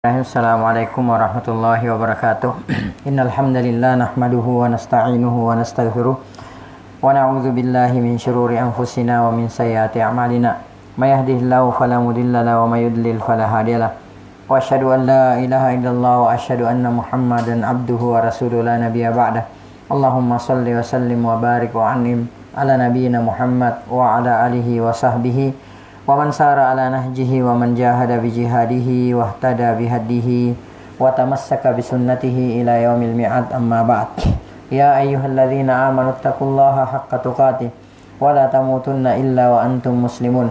Assalamualaikum warahmatullahi wabarakatuh. Innal hamdalillah nahmaduhu wa nasta'inuhu wa nastaghfiruh wa na'udzu billahi min shururi anfusina wa min sayyiati a'malina. May yahdihillahu fala mudilla lahu wa may yudlil fala hadiyalah. Wa asyhadu an la ilaha illallah wa asyhadu anna Muhammadan abduhu wa rasuluhu la nabiyya ba'dah. Allahumma shalli wa sallim wa barik wa an'im ala nabiyyina Muhammad wa ala alihi wa sahbihi wa man sara ala nahjihi wa man jahada bi jihadihi wa ihtada bi hadihi wa tamassaka bi sunnatihi ila yaumil mi'ad, amma ba'd. Ya ayyuhalladzina amanu taqullaha haqqa tuqatih wa la tamutunna illa wa antum muslimun.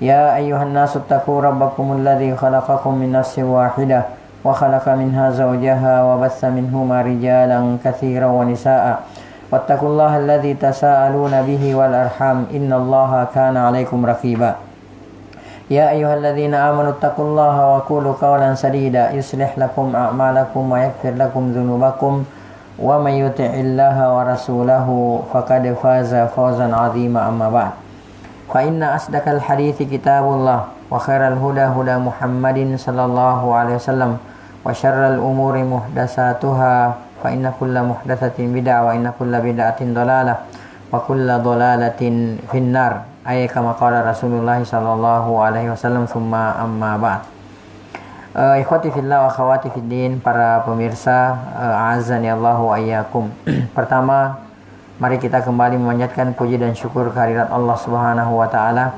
Ya ayyuhan nasu taqu rabbakumul ladzi khalaqakum min nafsin wahidah wa khalaqa minha zawjaha wa bassa minhuma rijalan katsiran wa nisaa'a wattaqullaha alladzi tasaaluna bihi wal arham innallaha kana 'alaikum raqiba. Ya ayyuhalladzina amanu taqullaha wa qulu qawlan sadida yuslih lakum a'malakum wa yaghfir lakum dzunubakum wa may yuti'illaha wa rasulahu faqad faza fawzan 'azima, amma ba'd. Fa inna asdaqal hadithi kitabullah wa khairal huda huda Muhammadin sallallahu alaihi wasallam wa syarral umuri muhdatsatuha fa inna kulla muhdatsatin bid'ah wa inna kulla bid'atin dhalalah wa kulla dhalalatin finnar. Ayat kama qala Rasulullah sallallahu alaihi wasallam, summa amma ba'd. Ikhwati fillah wa akhwati fiddin, para pemirsa, azani Allah wa iyyakum. Pertama, mari kita kembali memanjatkan puji dan syukur kehadirat Allah Subhanahu wa taala,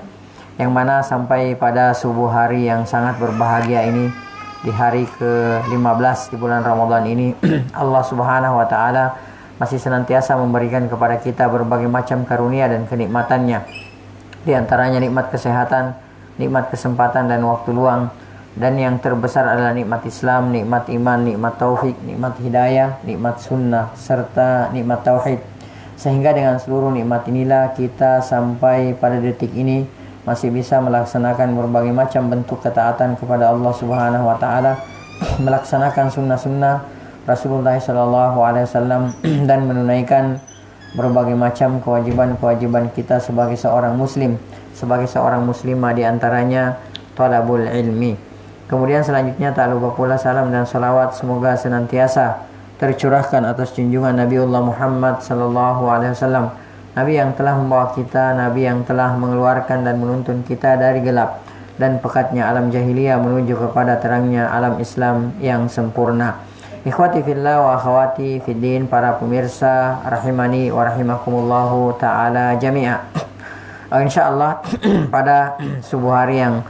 yang mana sampai pada subuh hari yang sangat berbahagia ini, di hari ke-15 di bulan Ramadan ini, Allah Subhanahu wa taala masih senantiasa memberikan kepada kita berbagai macam karunia dan kenikmatannya. Di antaranya nikmat kesehatan, nikmat kesempatan dan waktu luang, dan yang terbesar adalah nikmat Islam, nikmat iman, nikmat taufik, nikmat hidayah, nikmat sunnah, serta nikmat tauhid. Sehingga dengan seluruh nikmat inilah kita sampai pada detik ini masih bisa melaksanakan berbagai macam bentuk ketaatan kepada Allah Subhanahu wa taala, melaksanakan sunnah-sunnah Rasulullah sallallahu alaihi wasallam dan menunaikan berbagai macam kewajiban-kewajiban kita sebagai seorang muslim, sebagai seorang muslimah, di antaranya talabul ilmi. Kemudian selanjutnya tak lupa pula salam dan salawat semoga senantiasa tercurahkan atas junjungan Nabiullah Muhammad sallallahu alaihi wasallam, Nabi yang telah membawa kita, Nabi yang telah mengeluarkan dan menuntun kita dari gelap dan pekatnya alam jahiliyah menuju kepada terangnya alam Islam yang sempurna. Ikhwati fillah wa akhwati fiddin, para pemirsa rahimani wa rahimakumullahu ta'ala jami'a. Insyaallah pada subuh hari yang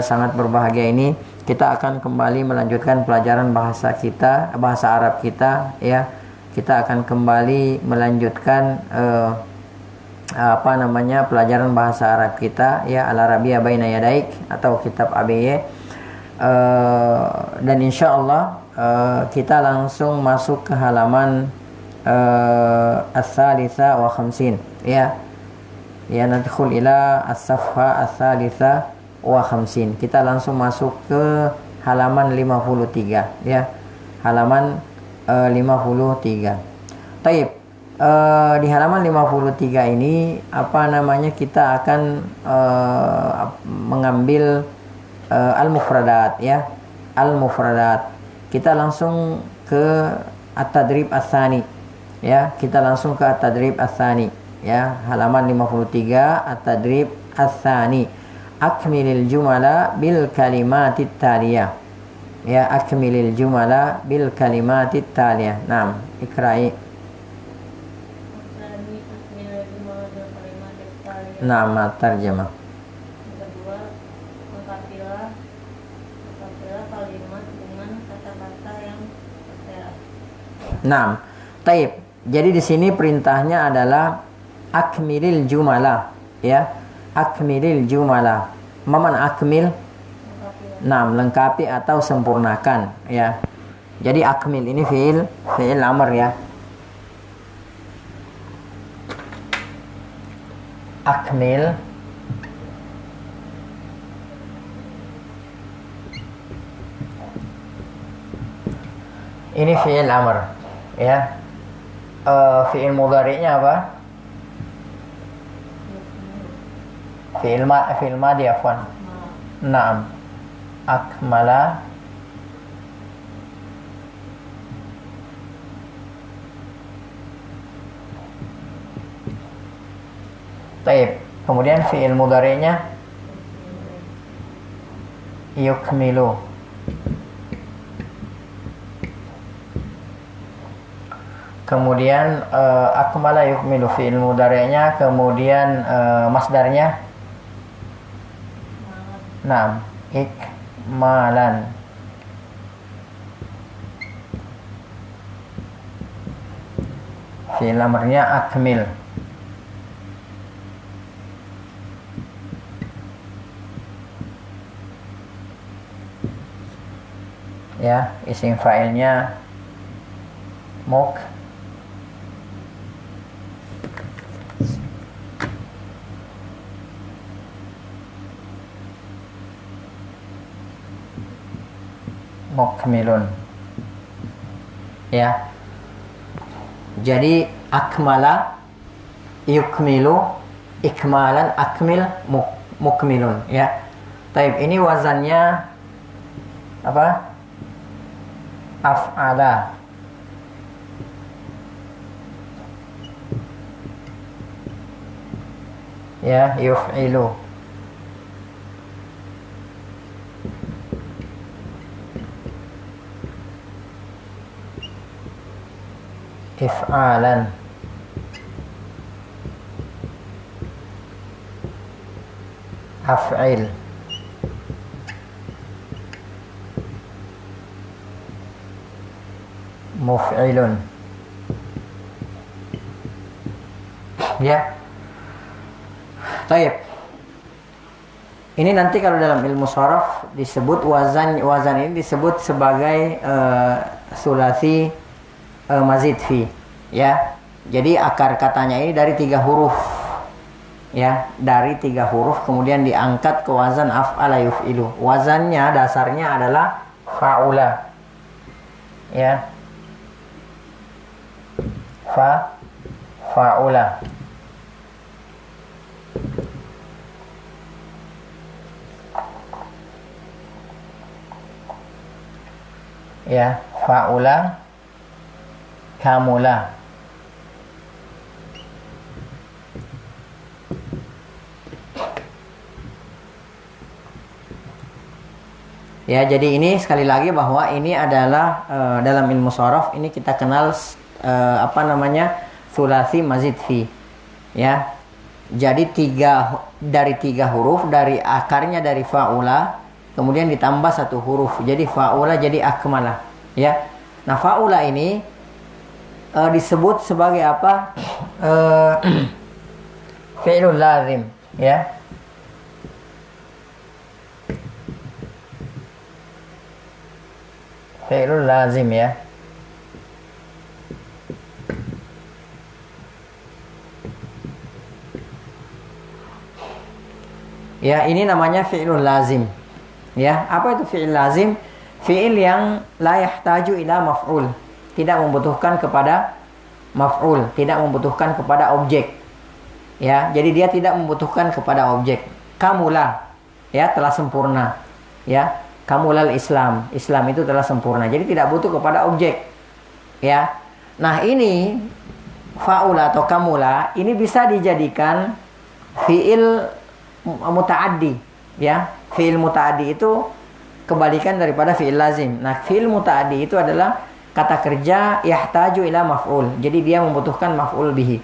sangat berbahagia ini, kita akan kembali melanjutkan pelajaran bahasa kita, bahasa Arab kita, ya. Kita akan kembali melanjutkan pelajaran bahasa Arab kita, ya, Al-Arabiyah Baina Yadaik atau kitab ABY. Dan insyaallah kita langsung masuk ke halaman as-salisa wa khamsin, ya nadkhul ila as-safha as-salisa wa khamsin. Kita langsung masuk ke halaman 53, ya, halaman 53. Taib. Di halaman 53 ini kita akan mengambil al-mufradat, ya, al-mufradat. Kita langsung ke at-tadrib ats-tsani, ya. Kita langsung ke at-tadrib ats-tsani, ya. Halaman 53, at-tadrib ats-tsani. Akmilil jumala bil kalimatit taliyah. Ya, akmilil jumala bil kalimatit taliyah. Naam, ikra'i. Naam, tarjamah. Nah, taib. Jadi di sini perintahnya adalah akmilil jumala, ya. Akmilil jumala. Maman akmil? Nah, lengkapi atau sempurnakan, ya. Jadi akmil ini fiil amr, ya. Akmil ini fiil amr, ya. Fiil mudhari'nya apa? Fiil madi afwan. Naam. Akmala Taib. Kemudian fi'il mudhari'nya yukmilu. Kemudian akmala yukmilu fi'il mudhari'nya, kemudian masdarnya naam ikmalan. Fi'il amrnya akmil. Ya, isim fa'ilnya mukmilun. Ya. Jadi akmala yukmilu, ikmalan, akmil, mukmilun, ya. Taib, ini wazannya apa? Af'ala. Ya, yuf'ilu. If'alan. Af'il. Muf'ilun. Ya. Taib. Ini nanti kalau dalam ilmu sharaf disebut wazan ini disebut sebagai sulasi mazid fi, ya. Jadi akar katanya ini dari 3 huruf, ya, dari 3 huruf kemudian diangkat ke wazan af'ala yuf'ilu. Wazannya dasarnya adalah fa'ula, ya, fa'ula. Ya, fa'ula, kamula. Ya, jadi ini sekali lagi bahwa ini adalah dalam ilmu sharaf ini kita kenal sulasi mazid fi. Ya. Jadi dari 3 huruf, dari akarnya dari fa'ula, kemudian ditambah 1 huruf. Jadi fa'ula jadi akmala, ya. Nah, fa'ula ini disebut sebagai apa? Fi'lul lazim, ya. Fi'lul lazim, ya. Ya, ini namanya fi'lul lazim. Ya, apa itu fi'il lazim? Fi'il yang la yahtaju ila maf'ul, tidak membutuhkan kepada maf'ul, tidak membutuhkan kepada objek. Ya, jadi dia tidak membutuhkan kepada objek. Kamula, ya, telah sempurna. Ya, kamulal Islam. Islam itu telah sempurna. Jadi tidak butuh kepada objek. Ya. Nah, ini fa'ula atau kamula ini bisa dijadikan fi'il muta'addi, ya. Fi'il muta'addi itu kebalikan daripada fi'il lazim. Nah, fi'il muta'addi itu adalah kata kerja yahtaju ila maf'ul. Jadi dia membutuhkan maf'ul bihi.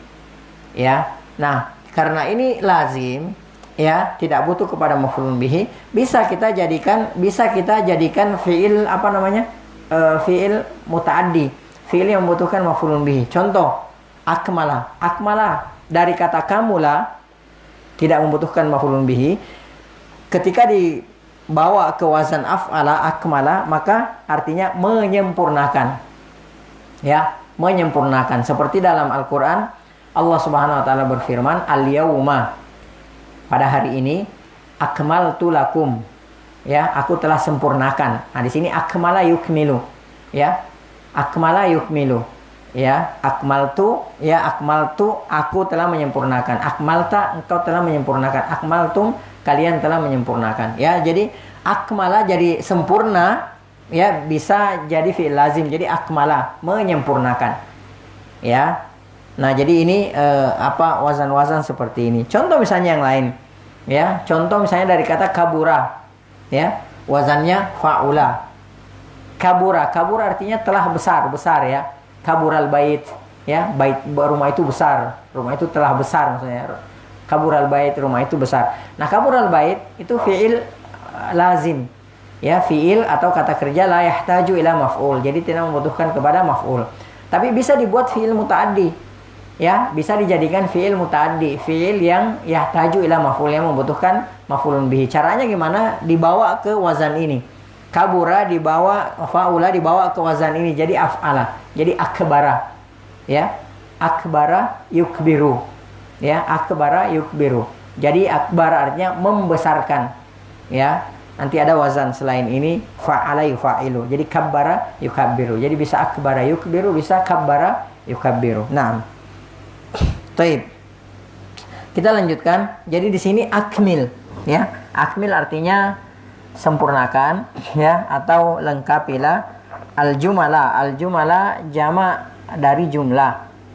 Ya. Nah, karena ini lazim, ya, tidak butuh kepada maf'ul bihi, bisa kita jadikan fi'il fi'il muta'addi, fi'il yang membutuhkan maf'ul bihi. Contoh, akmala. Akmala dari kata kamula tidak membutuhkan maf'ul bihi. Ketika dibawa ke wazan af'ala, akmala, maka artinya menyempurnakan. Ya, menyempurnakan. Seperti dalam Al-Qur'an Allah Subhanahu wa taala berfirman, "Al-yauma", pada hari ini, akmaltu lakum, ya, aku telah sempurnakan. Nah, di sini akmala yukmilu, ya. Akmala yukmilu, ya. Akmaltu, ya, akmaltu, aku telah menyempurnakan. Akmalta, engkau telah menyempurnakan. Akmaltum, kalian telah menyempurnakan. Ya, jadi akmala jadi sempurna, ya, bisa jadi fi'il lazim. Jadi akmala, menyempurnakan. Ya. Nah, jadi ini wazan-wazan seperti ini. Contoh misalnya yang lain. Ya, contoh misalnya dari kata kabura. Ya, wazannya fa'ula. Kabura artinya telah besar ya. Kabural bait, ya, bait rumah itu besar. Rumah itu telah besar maksudnya. Kabural bait, rumah itu besar. Nah, kabural bait itu fiil lazim. Ya, fiil atau kata kerja la yahtaju ila maf'ul. Jadi tidak membutuhkan kepada maf'ul. Tapi bisa dibuat fiil mutaaddi. Ya, bisa dijadikan fiil mutaaddi, fiil yang yahtaju ila maf'ul, yang membutuhkan maf'ulun bihi. Caranya gimana? Dibawa ke wazan ini. Kabura dibawa, fa'ula dibawa ke wazan ini, jadi af'ala, jadi akbara. Ya, akbara yukbiru. Ya, akbara yukbiru. Jadi akbara artinya membesarkan. Ya, nanti ada wazan selain ini, fa'ala yufa'ilu. Jadi kabbara yukabbiru. Jadi bisa akbara yukbiru, bisa kabbara yukabbiru. Nah, baik. Kita lanjutkan. Jadi di sini akmil, ya. Akmil artinya sempurnakan, ya, atau lengkapilah. Al-jumala jama' dari jumlah,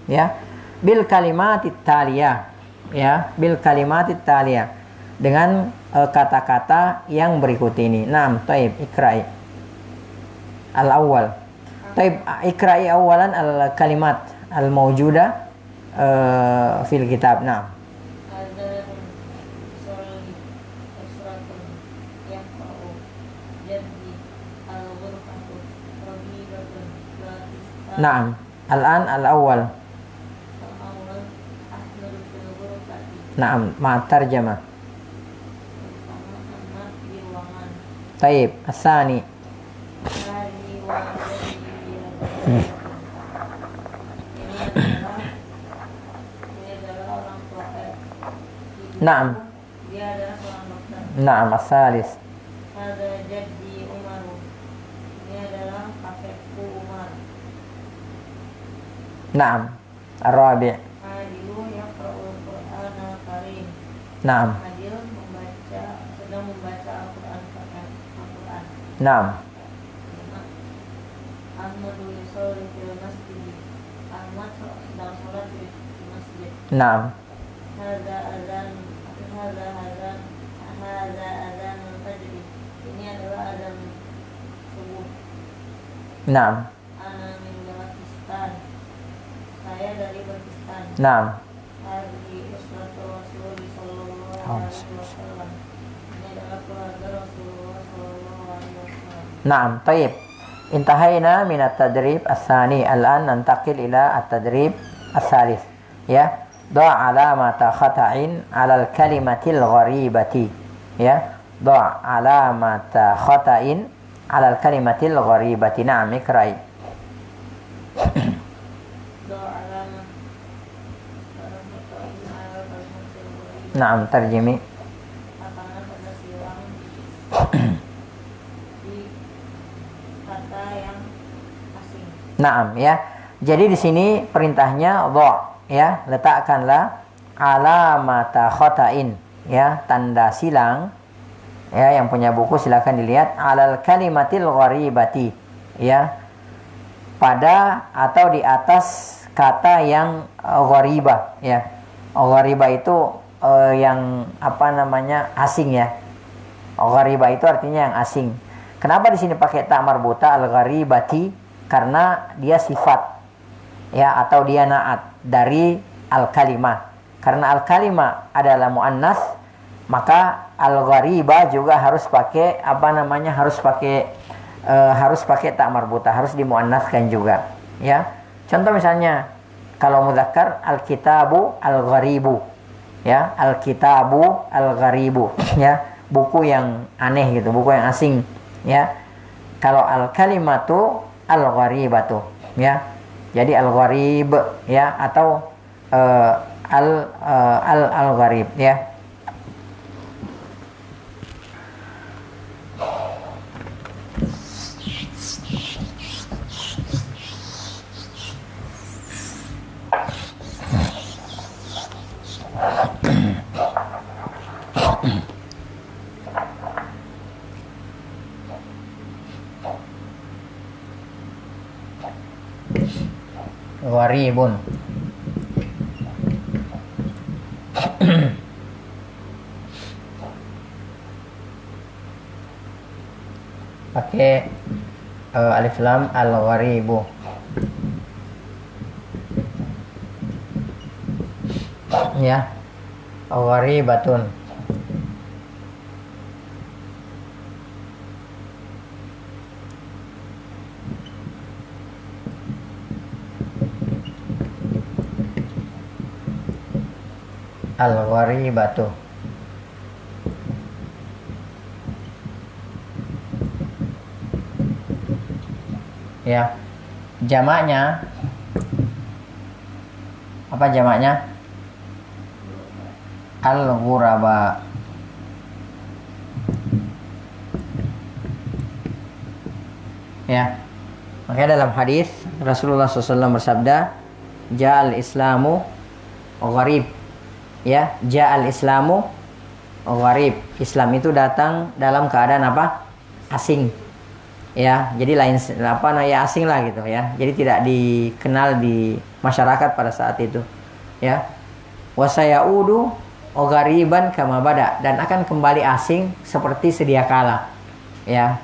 ya. Bil kalimatit taliyah, ya, bil kalimatit taliyah, dengan kata-kata yang berikut ini. Naam, taib, ikra'i al-awwal. Taib, ikra'i awalan al-kalimat al-mawjuda fil kitab. Naam. Naam. Al-an al-awwal. Naam, ma'at tarjamah. Taib, as-sani. Naam. Dia adalah seorang dokter. Naam, as-salis. Ada jadi Umaru. Ini adalah kakekku Umar. Naam. Ar-rabi'. Adilu yaqra'ul Qur'an al-Karim. Naam. Adil sedang membaca Al-Qur'an. Naam. Ahmadu yusolli fil masjid. Ahmad sedang sholat di masjid. Naam. Hadza adzan al-fajr. Ini adalah adzan subuh. Naam. Ana min Pakistan. Saya dari Pakistan. Naam. Hadhihi usratu Rasul sallallahu alaihi wasallam. Ini adalah keluarga Rasulullah sallallahu alaihi wasallam. Naam, taib. Intahayna min at-tadrib as-sani. Al-an nantaqil ila at-tadrib as-salis. Ya. Da' alamata khata'in 'ala al-kalimatil gharibati. Ya. Da' alamata khata'in 'ala al-kalimatil gharibati. Naam, ikra'i. Naam, tarjimi. Akan pada silang di kata yang asing. Naam, ya. Jadi di sini perintahnya dha', ya, letakkanlah alamata khata'in, ya, tanda silang. Ya, yang punya buku silakan dilihat, alal kalimatil gharibati, ya, pada atau di atas kata yang gharibah, ya. Gharibah itu yang asing, ya. Gharibah itu artinya yang asing. Kenapa di sini pakai ta marbuta al-gharibati? Karena dia sifat, ya, atau dia naat dari al-kalimah. Karena al-kalimah adalah muannas, maka al-gharibah juga harus pakai harus pakai ta marbuta, harus dimuannaskan juga, ya. Contoh misalnya kalau mudzakkar al-kitabu al-gharibu, ya, al-kitabu al-gharibu, ya, buku yang aneh gitu, buku yang asing, ya. Kalau al-kalimatu al-gharibatu, ya. Jadi al-gharib, ya, atau al-gharib, ya. Gharibun. pakai alif lam al-gharibu. Ya, gharibatun. Al-gharibatu. Ya, jamaknya apa jamaknya? Al-ghuraba. Ya, makanya dalam hadis Rasulullah SAW bersabda, Ja'al Islamu gharib. Ya, Ja'al Islamu gharib. Islam itu datang dalam keadaan apa? Asing. Ya, jadi lain apa ya, asing lah gitu ya. Jadi tidak dikenal di masyarakat pada saat itu. Ya. Wa sayaudu ghariban kama bada, dan akan kembali asing seperti sedia kala. Ya.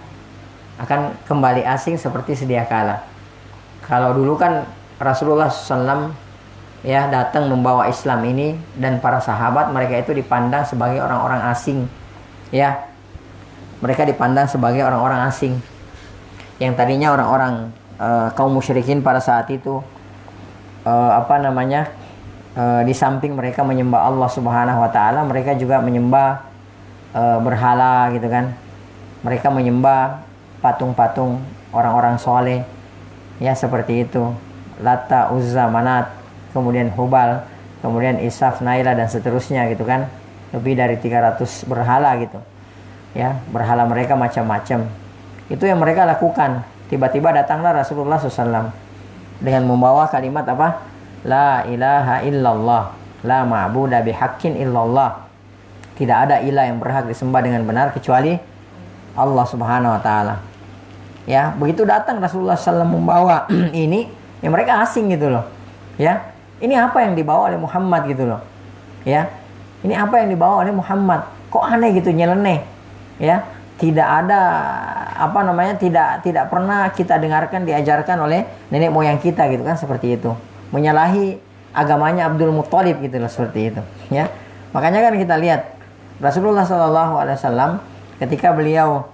Akan kembali asing seperti sedia kala. Kalau dulu kan Rasulullah SAW ya datang membawa Islam ini, dan para sahabat mereka itu dipandang sebagai orang-orang asing. Ya. Mereka dipandang sebagai orang-orang asing. Yang tadinya orang-orang kaum musyrikin pada saat itu di samping mereka menyembah Allah Subhanahu wa taala, mereka juga menyembah berhala gitu kan. Mereka menyembah patung-patung orang-orang soleh. Ya, seperti itu. Lata, Uzza, Manat, kemudian Hubal, kemudian Isaf, Naila, dan seterusnya gitu kan. Lebih dari 300 berhala gitu. Ya, berhala mereka macam-macam. Itu yang mereka lakukan. Tiba-tiba datanglah Rasulullah SAW dengan membawa kalimat apa? La ilaha illallah, la ma'buda bihaqqin illallah. Tidak ada ilah yang berhak disembah dengan benar kecuali Allah Subhanahu wa taala. Ya, begitu datang Rasulullah SAW membawa ini, ya mereka asing gitu loh. Ya, ini apa yang dibawa oleh Muhammad gitu loh. Ya, ini apa yang dibawa oleh Muhammad? Kok aneh gitu, nyeleneh. Ya, tidak ada tidak pernah kita dengarkan diajarkan oleh nenek moyang kita gitu kan, seperti itu. Menyalahi agamanya Abdul Muttalib gitu loh, seperti itu. Ya, makanya kan kita lihat Rasulullah SAW ketika beliau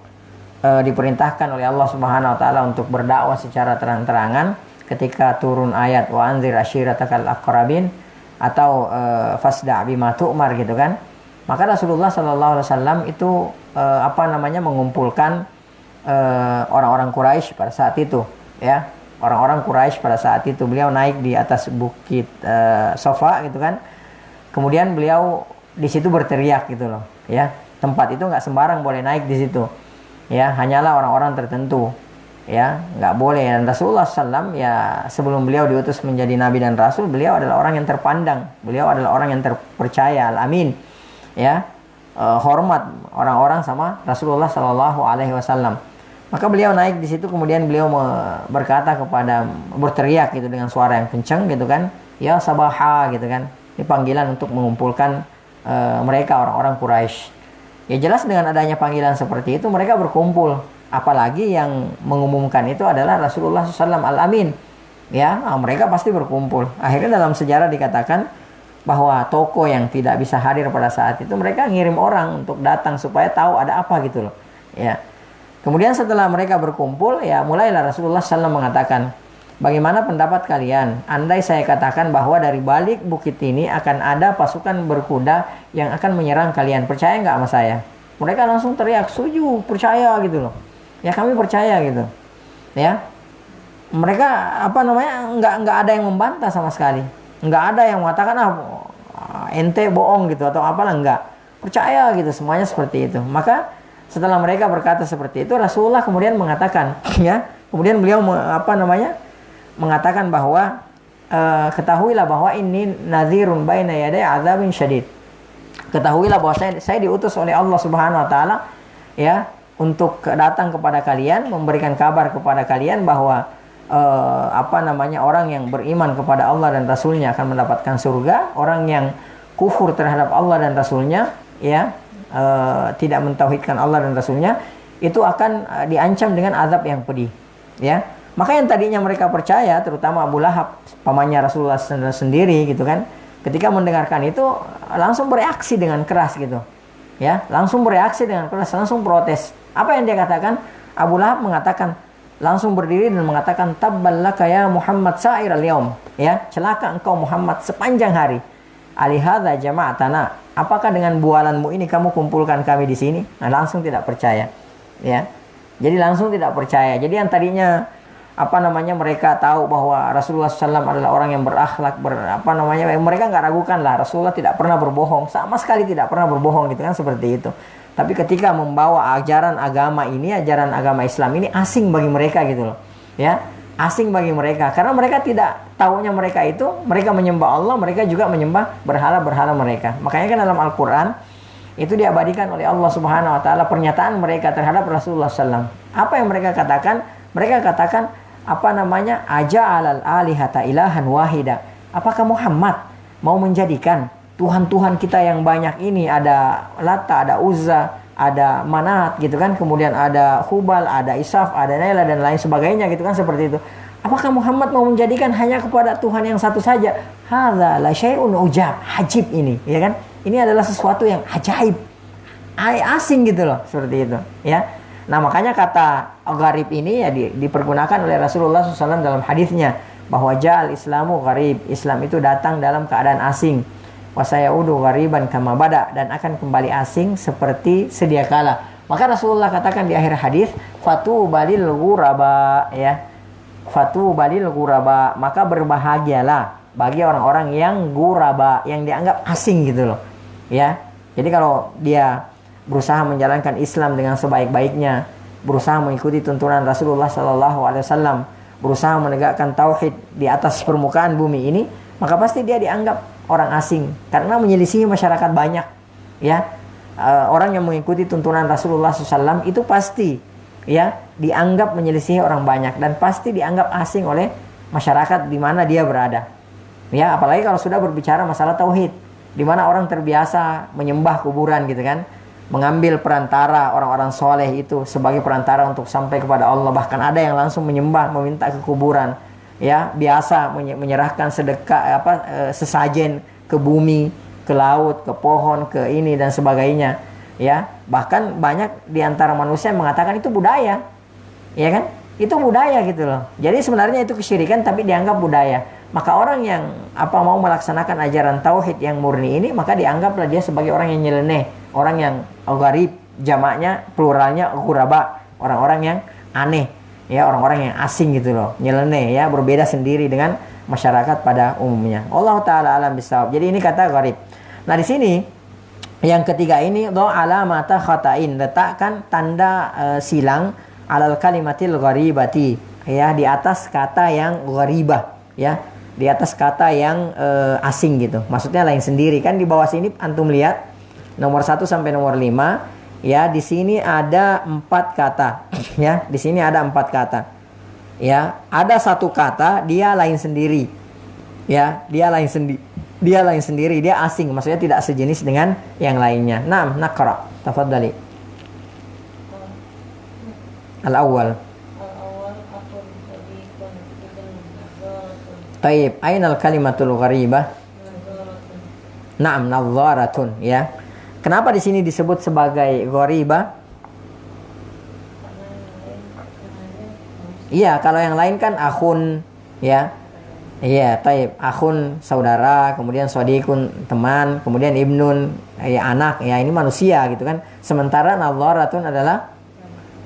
diperintahkan oleh Allah Subhanahu wa taala untuk berdakwah secara terang-terangan, ketika turun ayat wa anzir ashiratakal aqrabin atau fasda' bima tu'mar gitu kan, maka Rasulullah SAW itu mengumpulkan orang-orang Quraisy pada saat itu, ya, orang-orang Quraisy pada saat itu. Beliau naik di atas bukit Safa gitu kan, kemudian beliau di situ berteriak gitu loh, ya. Tempat itu nggak sembarang boleh naik di situ, ya, hanyalah orang-orang tertentu, ya, nggak boleh. Dan Rasulullah SAW ya sebelum beliau diutus menjadi nabi dan rasul, beliau adalah orang yang terpandang, beliau adalah orang yang terpercaya, al-amin, ya, hormat orang-orang sama Rasulullah SAW. Maka beliau naik di situ, kemudian beliau berteriak gitu dengan suara yang kencang gitu kan, ya sabaha gitu kan. Ini panggilan untuk mengumpulkan mereka orang-orang Quraisy. Ya jelas dengan adanya panggilan seperti itu mereka berkumpul. Apalagi yang mengumumkan itu adalah Rasulullah SAW al-Amin. Ya, mereka pasti berkumpul. Akhirnya dalam sejarah dikatakan bahwa tokoh yang tidak bisa hadir pada saat itu, mereka ngirim orang untuk datang supaya tahu ada apa gitu loh. Ya. Kemudian setelah mereka berkumpul, ya mulailah Rasulullah SAW mengatakan, bagaimana pendapat kalian? Andai saya katakan bahwa dari balik bukit ini akan ada pasukan berkuda yang akan menyerang kalian, percaya nggak sama saya? Mereka langsung teriak, setuju, percaya gitu loh. Ya kami percaya gitu. Ya, mereka nggak ada yang membantah sama sekali, nggak ada yang mengatakan ente bohong gitu atau apalah, nggak, percaya gitu, semuanya seperti itu. Maka setelah mereka berkata seperti itu, Rasulullah kemudian mengatakan, ya, kemudian beliau mengatakan bahwa ketahuilah bahwa ini nadhirun baina yaday azabin syadid. Ketahuilah bahwa saya diutus oleh Allah Subhanahu wa taala, ya, untuk datang kepada kalian, memberikan kabar kepada kalian bahwa orang yang beriman kepada Allah dan Rasulnya akan mendapatkan surga. Orang yang kufur terhadap Allah dan Rasulnya, ya, tidak mentauhidkan Allah dan Rasulnya, itu akan diancam dengan azab yang pedih. Ya, maka yang tadinya mereka percaya, terutama Abu Lahab, pamannya Rasulullah sendiri gitu kan, ketika mendengarkan itu langsung bereaksi dengan keras gitu. Ya, langsung bereaksi dengan keras, langsung protes. Apa yang dia katakan? Abu Lahab mengatakan, langsung berdiri dan mengatakan, tabballaka ya Muhammad sa'ir al-yaum. Ya, celaka engkau Muhammad sepanjang hari. Alihadza jama'atana. Apakah dengan bualanmu ini kamu kumpulkan kami di sini? Nah, langsung tidak percaya. Ya. Jadi langsung tidak percaya. Jadi yang tadinya mereka tahu bahwa Rasulullah SAW adalah orang yang berakhlak, mereka nggak ragukan lah, Rasulullah tidak pernah berbohong, sama sekali tidak pernah berbohong gitu kan, seperti itu. Tapi ketika membawa ajaran agama Islam ini asing bagi mereka gitu loh. Ya, asing bagi mereka karena mereka tidak tahunya mereka menyembah Allah, mereka juga menyembah berhala-berhala mereka. Makanya kan dalam Al-Qur'an itu diabadikan oleh Allah Subhanahu wa taala pernyataan mereka terhadap Rasulullah SAW. Apa yang mereka katakan? Mereka katakan aja'alal alihata ilahan wahida. Apakah Muhammad mau menjadikan Tuhan-Tuhan kita yang banyak ini, ada Lata, ada Uzza, ada Manat gitu kan, kemudian ada Hubal, ada Isaf, ada Naila dan lain sebagainya gitu kan, seperti itu. Apakah Muhammad mau menjadikan hanya kepada Tuhan yang satu saja? Hadza la syai'un ujab, ajib ini, ya kan? Ini adalah sesuatu yang ajaib, asing gitu loh, seperti itu, ya. Nah, makanya kata gharib ini ya dipergunakan oleh Rasulullah SAW dalam hadisnya bahwa ja'al Islamu gharib, Islam itu datang dalam keadaan asing. Wasayaudu ghariban kama bada, dan akan kembali asing seperti sedia kala. Maka Rasulullah katakan di akhir hadis, fatubalil ghuraba, ya. Fatubalil ghuraba, maka berbahagialah bagi orang-orang yang ghuraba, yang dianggap asing gitu loh. Ya. Jadi kalau dia berusaha menjalankan Islam dengan sebaik-baiknya, berusaha mengikuti tuntunan Rasulullah SAW, berusaha menegakkan tauhid di atas permukaan bumi ini, maka pasti dia dianggap orang asing karena menyelisihi masyarakat banyak. Ya, orang yang mengikuti tuntunan Rasulullah SAW itu pasti ya dianggap menyelisihi orang banyak dan pasti dianggap asing oleh masyarakat di mana dia berada. Ya, apalagi kalau sudah berbicara masalah tauhid, di mana orang terbiasa menyembah kuburan gitu kan, mengambil perantara orang-orang soleh itu sebagai perantara untuk sampai kepada Allah. Bahkan ada yang langsung menyembah, meminta ke kuburan. Ya, biasa menyerahkan sedekah sesajen ke bumi, ke laut, ke pohon, ke ini dan sebagainya. Ya, bahkan banyak di antara manusia yang mengatakan itu budaya. Ya kan? Itu budaya gitu loh. Jadi sebenarnya itu kesyirikan tapi dianggap budaya. Maka orang yang mau melaksanakan ajaran tauhid yang murni ini, maka dianggaplah dia sebagai orang yang nyeleneh, orang yang gharib, jamaknya pluralnya ghuraba, orang-orang yang aneh, ya, orang-orang yang asing gitu loh, nyeleneh ya, berbeda sendiri dengan masyarakat pada umumnya. Allah taala alam bisawab. Jadi ini kata gharib. Nah, di sini yang ketiga ini do alamata khata'in, letakkan tanda silang alal kalimatil gharibati, ya, di atas kata yang gharibah, ya, di atas kata yang asing gitu. Maksudnya lain sendiri. Kan di bawah sini antum lihat nomor 1 sampai nomor 5, ya, di sini ada 4 kata. Ya, di sini ada 4 kata. Ya, ada satu kata dia lain sendiri. Ya, dia lain sendiri, dia asing, maksudnya tidak sejenis dengan yang lainnya. Naam, naqra. Tafadhali. Al-awwal. Taib, ainal kalimatul gharibah? Naam, nadharatun, ya. Kenapa di sini disebut sebagai gharibah? Iya, kalau yang lain kan akhun, ya. Iya, taib, akhun saudara, kemudian sodikun teman, kemudian ibnun ya anak, ya ini manusia gitu kan. Sementara nadharatun adalah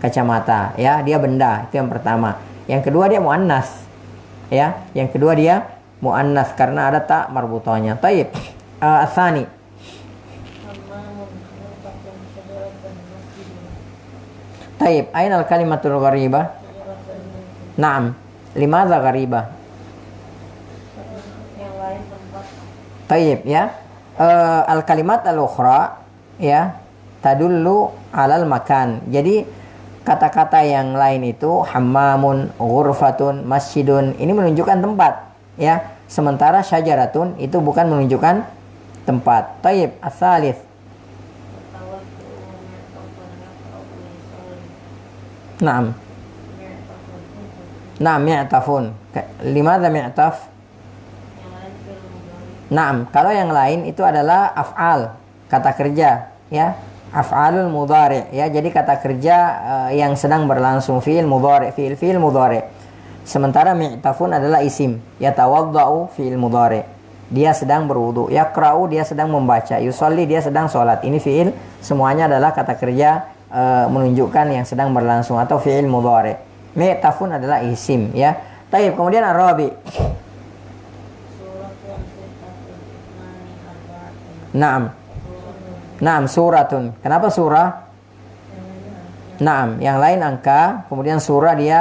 kacamata, ya, dia benda, itu yang pertama. Yang kedua dia muannas. Ya, yang kedua dia muannas karena ada tak marbutohnya. Taib. Asani. Taib, ainal kalimatul gharibah? Naam. Limadza gharibah? Yang lain tempat. Taib, ya. Al kalimat al ukhra, ya, tadullu alal makan. Jadi kata-kata yang lain itu hammamun, ghurfatun, masjidun, ini menunjukkan tempat, ya. Sementara syajaratun itu bukan menunjukkan tempat. Taib, asalis. Naam. Naam, mi'tafun. Limadha mi'taf? Yang lain fi'il mudhari. Naam, kalau yang lain itu adalah af'al, kata kerja, ya. Af'alul mudhari, ya. Jadi kata kerja yang sedang berlangsung, fi'il mudhari, fi'il mudhari. Sementara mi'tafun adalah isim, yatawaddau fi'il mudhari. Dia sedang berwudu, yaqra'u dia sedang membaca, yusolli dia sedang sholat. Ini fi'il, semuanya adalah kata kerja menunjukkan yang sedang berlangsung atau fi'il mudhari. Mi'tafun adalah isim, ya. Taib, kemudian ar-rabi. Suratun sittatun itnani arba'atun. Naam. Naam, suratun. Kenapa surah? Naam, yang lain angka, kemudian surah dia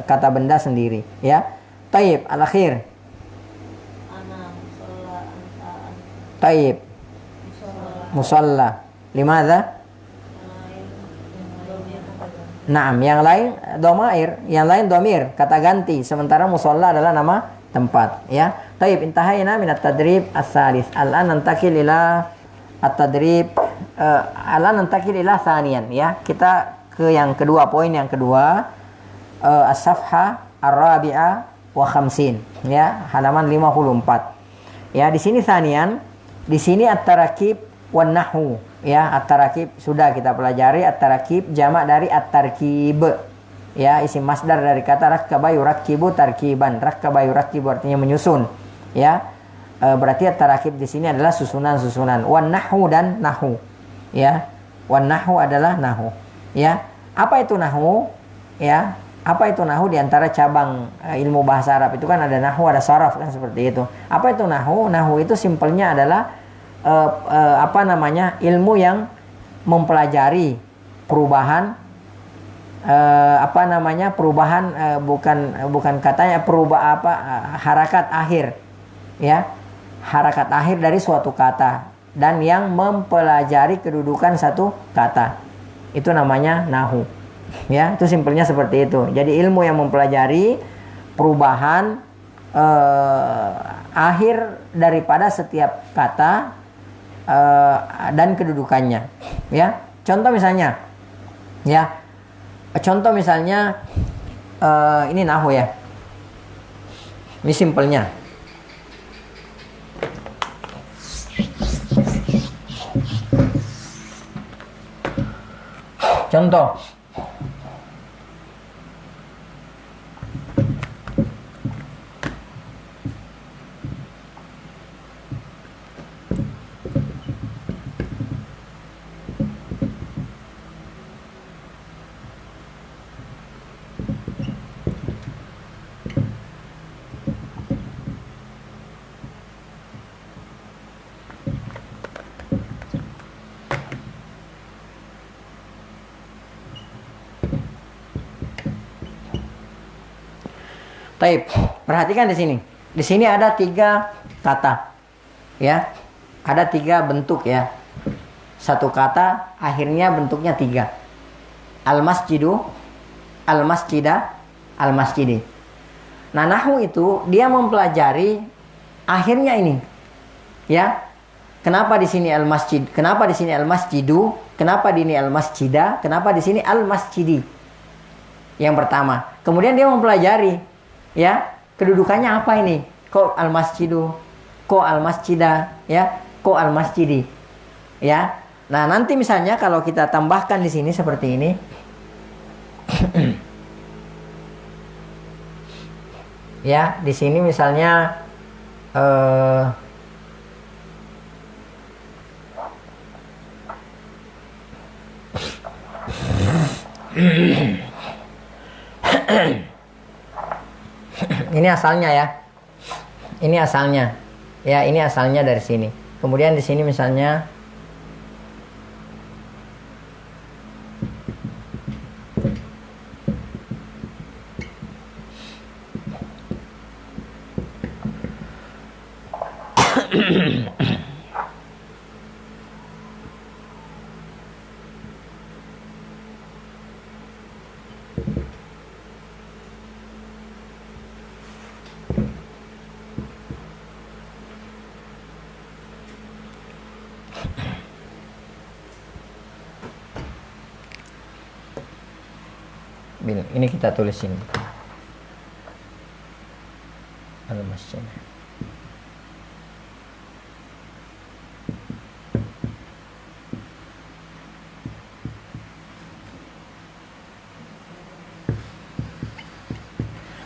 kata benda sendiri, ya. Taib, al-akhir. Ana musolla anta anta. Taib, Musolla. musalla. Limadha? Naam, yang lain domair, yang lain domir, kata ganti. Sementara musalla adalah nama tempat, ya. Taib, intahayna min at-tadrib as-salis. Al-an nantakil ila at-tadrib al-an nantakil ila thaniyan, ya. Kita ke yang kedua, poin yang kedua, as-safha ar-rabi'ah wa khamsin, ya, halaman 54. Ya, di sini thaniyan, di sini at-tarakib wan nahwu, ya. At-tarakib sudah kita pelajari, at-tarakib jamak dari at-tarkib, ya, isim masdar dari kata rakkaba yurakkibu tarkiban. Rakkaba yurakkibu artinya menyusun, ya. Berarti at-tarakib di sini adalah susunan-susunan. Wan nahwu dan nahwu, ya. Wan nahwu adalah nahwu, ya. Apa itu nahwu? Ya, apa itu nahwu? Di antara cabang ilmu bahasa Arab itu kan ada nahwu, ada saraf, kan seperti itu. Apa itu nahwu? Nahwu itu simpelnya adalah ilmu yang mempelajari perubahan bukan katanya harakat akhir, ya, harakat akhir dari suatu kata dan yang mempelajari kedudukan satu kata, itu namanya nahwu, ya. Itu simpelnya seperti itu. Jadi ilmu yang mempelajari perubahan akhir daripada setiap kata dan kedudukannya, ya. Contoh misalnya, ya, ini nahwu, ya. Ini simpelnya. Contoh, taib. Perhatikan di sini. Di sini ada 3 kata, ya. Ada 3 bentuk, ya. Satu kata akhirnya bentuknya 3. Al-masjidu, al-masjida, al-masjidi. Nah, nahwu itu dia mempelajari akhirnya ini, ya. Kenapa di sini al-masjid? Kenapa di sini al-masjidu? Kenapa di sini al-masjida? Kenapa di sini al-masjidi? Yang pertama. Kemudian dia mempelajari, ya, kedudukannya apa ini? Kok al-masjidu? Kok al-masjida? Ya, kok al-masjidi? Ya. Nah, nanti misalnya kalau kita tambahkan di sini seperti ini. Ya, di sini misalnya ini asalnya, ya. Ini asalnya. Ya, ini asalnya dari sini. Kemudian di sini misalnya Ini kita tulis ini. Al-masjid.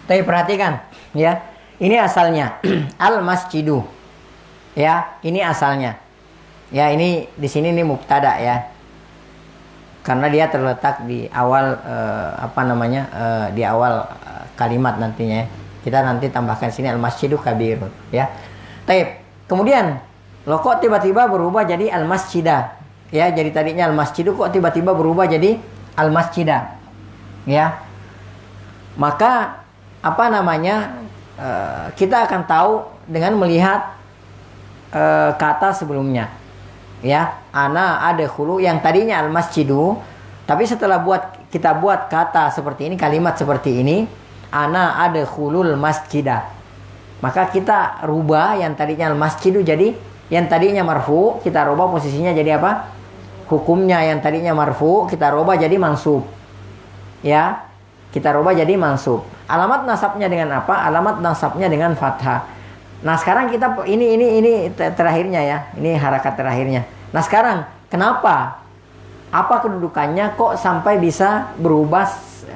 Tapi perhatikan ya, ini asalnya al-masjidu. Ya, ini asalnya. Ya, ini di sini ini mubtada ya. Karena dia terletak di awal di awal kalimat nantinya. Kita nanti tambahkan sini al-masjidu kabirun ya. Taib. Kemudian lo kok tiba-tiba berubah jadi al-masjidah. Ya, jadi tadinya al-masjidu kok tiba-tiba berubah jadi al-masjidah. Ya. Maka kita akan tahu dengan melihat kata sebelumnya ya, ana adkhulu yang tadinya al masjidu, tapi setelah kita buat kata seperti ini, kalimat seperti ini, ana adkhulul masjidah, maka kita rubah yang tadinya al masjidu jadi yang tadinya marfu, kita rubah posisinya jadi apa, hukumnya yang tadinya marfu kita rubah jadi mansub ya, kita rubah jadi mansub. Alamat nasabnya dengan apa? Alamat nasabnya dengan fathah. Nah, sekarang kita ini terakhirnya ya. Ini harakat terakhirnya. Nah, sekarang kenapa? Apa kedudukannya kok sampai bisa berubah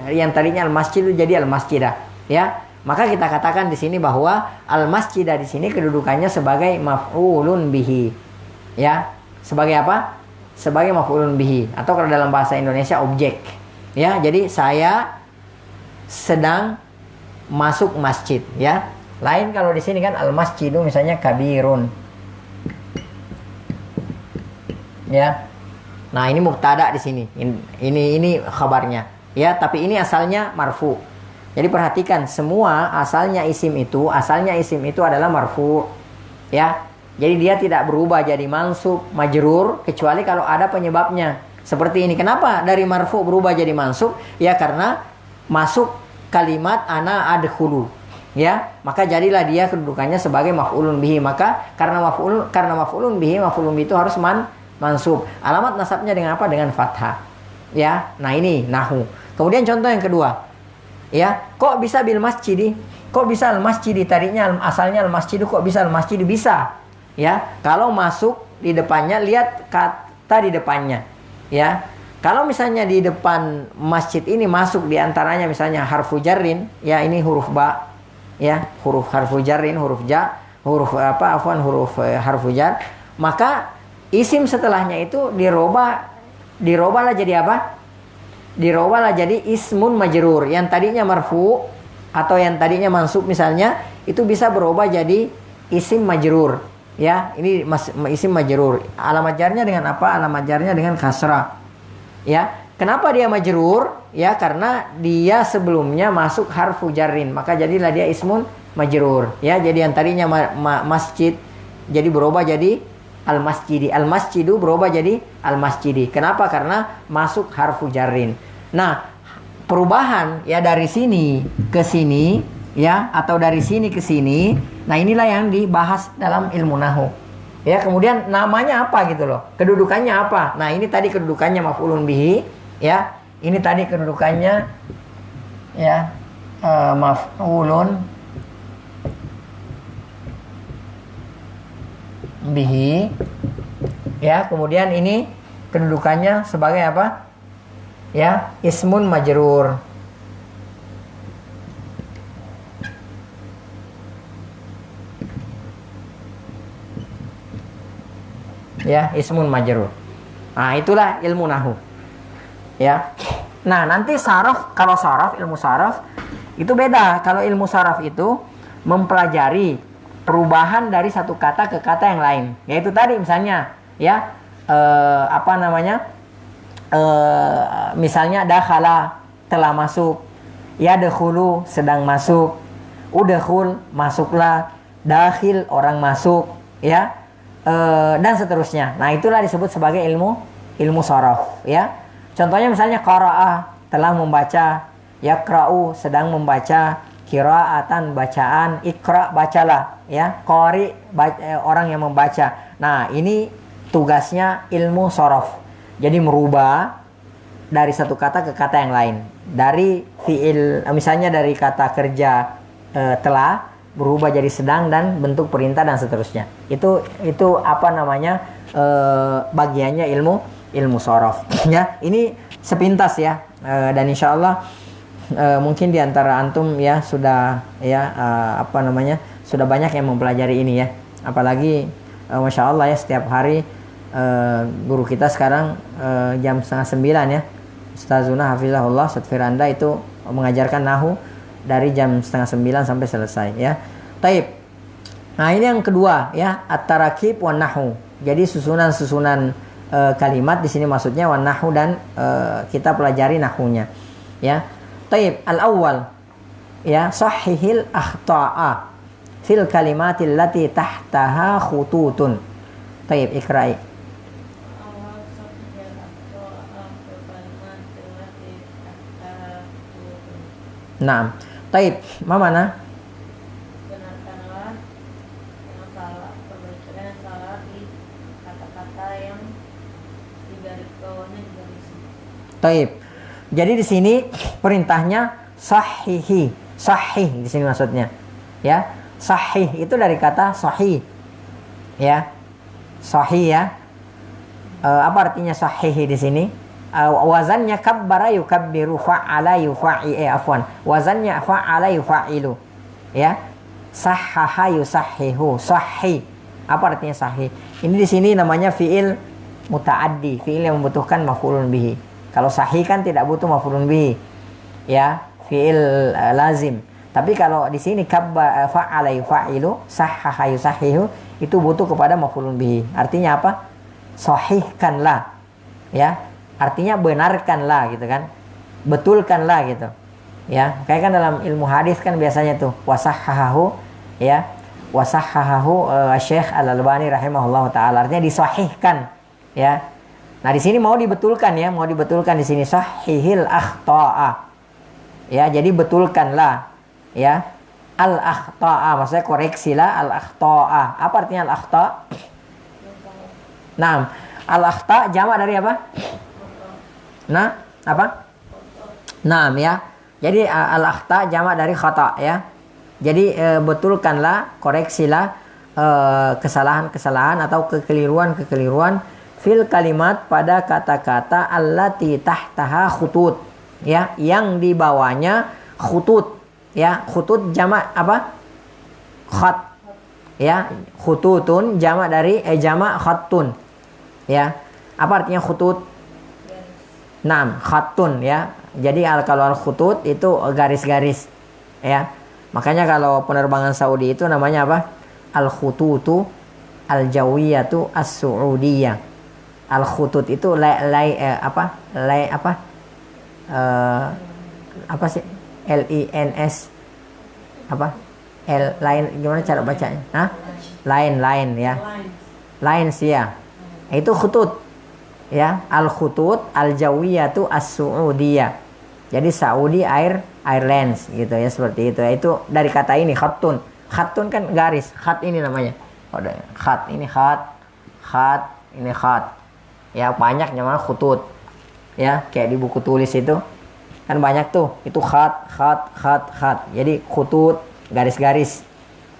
yang tadinya al-masjid jadi al-masjidah, ya? Maka kita katakan di sini bahwa al-masjidah di sini kedudukannya sebagai maf'ulun bihi. Ya. Sebagai apa? Sebagai maf'ulun bihi, atau kalau dalam bahasa Indonesia objek. Ya, jadi saya sedang masuk masjid ya. Lain kalau di sini kan al-masjidu misalnya kabirun. Ya. Nah, ini mubtada di sini. Ini khabarnya. Ya, tapi ini asalnya marfu. Jadi perhatikan semua asalnya isim itu adalah marfu. Ya. Jadi dia tidak berubah jadi mansub, majrur kecuali kalau ada penyebabnya. Seperti ini. Kenapa dari marfu berubah jadi mansub? Ya karena masuk kalimat ana adkhulu ya, maka jadilah dia kedudukannya sebagai maf'ulun bihi. Maka karena maf'ulun bihi itu harus mansub. Alamat nasabnya dengan apa? Dengan fathah ya. Nah, ini nahu. Kemudian contoh yang kedua ya, kok bisa bil masjidi, kok bisa al masjidi, tadinya asalnya al masjidu kok bisa al masjidi, bisa ya kalau masuk di depannya, lihat kata di depannya ya. Kalau misalnya di depan masjid ini masuk diantaranya misalnya harfu jarrin, ya ini huruf ba, ya huruf harfu jarrin, huruf ja, huruf harfu jar, maka isim setelahnya itu dirobahlah jadi apa? Dirobahlah jadi ismun majrur. Yang tadinya marfu atau yang tadinya mansub misalnya, itu bisa berubah jadi isim majrur. Ya, ini isim majrur. Alamat jarnya dengan apa? Alamat jarnya dengan kasrah. Ya, kenapa dia majrur? Ya, karena dia sebelumnya masuk harfu jarrin, maka jadilah dia ismun majrur. Ya, jadi yang tadinya masjid jadi berubah jadi al-masjidi. Al-masjidu berubah jadi al-masjidi. Kenapa? Karena masuk harfu jarrin. Nah, perubahan ya dari sini ke sini ya, atau dari sini ke sini. Nah, inilah yang dibahas dalam ilmu nahwu. Ya, kemudian namanya apa gitu loh. Kedudukannya apa? Nah, ini tadi kedudukannya maf'ulun bihi, ya. Ini tadi kedudukannya ya maf'ulun bihi. Ya, kemudian ini kedudukannya sebagai apa? Ya, ismun majrur. Ya, ismun majrur. Nah, itulah ilmu nahwu. Ya. Nah, nanti saraf, kalau saraf, ilmu saraf itu beda. Kalau ilmu saraf itu mempelajari perubahan dari satu kata ke kata yang lain. Yaitu tadi misalnya, ya, misalnya dakhala, telah masuk, yadkhulu, sedang masuk, udkhul, masuklah, dakhil, orang masuk, ya. Dan seterusnya. Nah, itulah disebut sebagai ilmu saraf, ya. Contohnya misalnya qara'ah, telah membaca, yaqra'u, sedang membaca, qira'atan, bacaan, iqra, bacalah, ya. Qari, orang yang membaca. Nah, ini tugasnya ilmu saraf. Jadi merubah dari satu kata ke kata yang lain. dari fiil, misalnya dari kata kerja telah berubah jadi sedang dan bentuk perintah dan seterusnya. Itu apa namanya, bagiannya ilmu shorof. Ya, ini sepintas ya, dan insya Allah mungkin diantara antum ya sudah ya apa namanya, sudah banyak yang mempelajari ini ya. Apalagi masya Allah ya, setiap hari guru kita sekarang jam 8:30 ya, Ustazuna Hafizahullah Ustaz Firanda itu mengajarkan nahu dari jam 8:30 sampai selesai ya. Taib. Nah, ini yang kedua ya, at-tarakib wan nahu. Jadi susunan kalimat di sini maksudnya wan nahu, dan kita pelajari nahunya ya. Taib. Al-awwal ya, sahihil akhta'a fil kalimatil lati tahtaha khututun. Taib, ikra'i. awal sahihil akhta'a fil kalimatil lati tahtaha khututun. Naam. Taib. Ma mana? Benarkanlah yang salah, perbaikan yang salah di kata-kata yang di garis bawahnya di garis. Taib. Jadi di sini perintahnya sahihi. Sahih di sini maksudnya. Ya. Sahih itu dari kata sahih. Ya. Sahih ya. Apa artinya sahihi di sini? Wazannya kabbara yukabbiru, fa'ala yufa'i, afwan. Wazannya fa'ala yufa'ilu. Ya. Sahhaha yusahhihu. Sahih. Apa artinya sahih? Ini di sini namanya fi'il muta'addi, fi'il yang membutuhkan maf'ulun bihi. Kalau sahih kan tidak butuh maf'ulun bihi. Ya, fi'il lazim. Tapi kalau di sini fa'ala yufa'ilu, sahhaha yusahhihu, itu butuh kepada maf'ulun bihi. Artinya apa? Sahihkanlah. Ya. Artinya benarkanlah gitu kan. Betulkanlah gitu. Ya, kayak kan dalam ilmu hadis kan biasanya tuh wasahhahu ya. Wasahhahu Syekh Al-Albani rahimahullah taala, artinya disahihkan ya. Nah, di sini mau dibetulkan ya, mau dibetulkan di sini sahihil akhta'a. Ya, jadi betulkanlah ya. Al-akhta'a maksudnya koreksilah al-akhta'a. Apa artinya al-akhta'? Nah, al-akhta' jamak dari apa? Nah, apa? Naam ya. Jadi al-akhta jamak dari khata ya. Jadi betulkanlah, koreksilah kesalahan-kesalahan atau kekeliruan-kekeliruan fil kalimat pada kata-kata allati tahtaha khutut ya, yang di bawahnya khutut ya. Khutut jamak apa? Khat ya. Khututun jamak dari jamak khattun ya. Apa artinya khutut? Naam, khatun ya. Jadi kalau al-khutut itu garis-garis ya. Makanya kalau penerbangan Saudi itu namanya apa? Al-khututu al-jawiyatu as-su'udiyah. Al-khutut itu apa sih? LINS apa? Lain gimana cara bacanya? Hah? Lain ya. Lines ya. Itu khutut. Ya, al-khutut al-jawiyatu as-su'udiyah. Jadi Saudi Airlines gitu ya, seperti itu. Itu dari kata ini khatun. Khatun kan garis, khat ini namanya. Khat ini khat ini khat. Ya, banyak namanya khutut. Ya, kayak di buku tulis itu kan banyak tuh. Itu khat. Jadi khutut, garis-garis.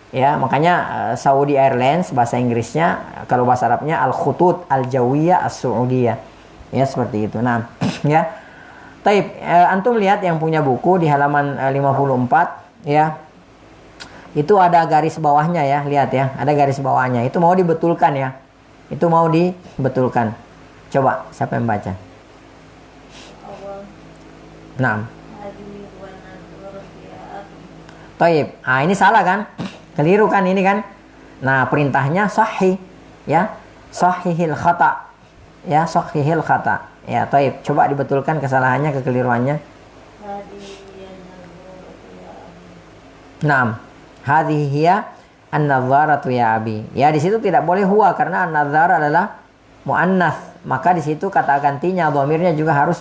Ya, makanya Saudi Airlines bahasa Inggrisnya, kalau bahasa Arabnya al-khutut al-jawiyah as-su'udiyah. Ya, seperti itu. Nah, ya. Taib, antum lihat yang punya buku di halaman 54 ya. Itu ada garis bawahnya ya, lihat ya, ada garis bawahnya. Itu mau dibetulkan ya. Itu mau dibetulkan. Coba siapa yang baca? Nah. Taib. Ah, ini salah kan? Keliru kan ini kan? Nah, perintahnya sahih ya. Sahihil khata. Ya, sahihil khata. Ya, taib. Coba dibetulkan kesalahannya, kekeliruannya. Naam. Hadhihi hiya an-nadharatu ya abi. Ya, di situ tidak boleh huwa karena an-nadhar adalah muannats. Maka di situ kata gantinya dhamirnya juga harus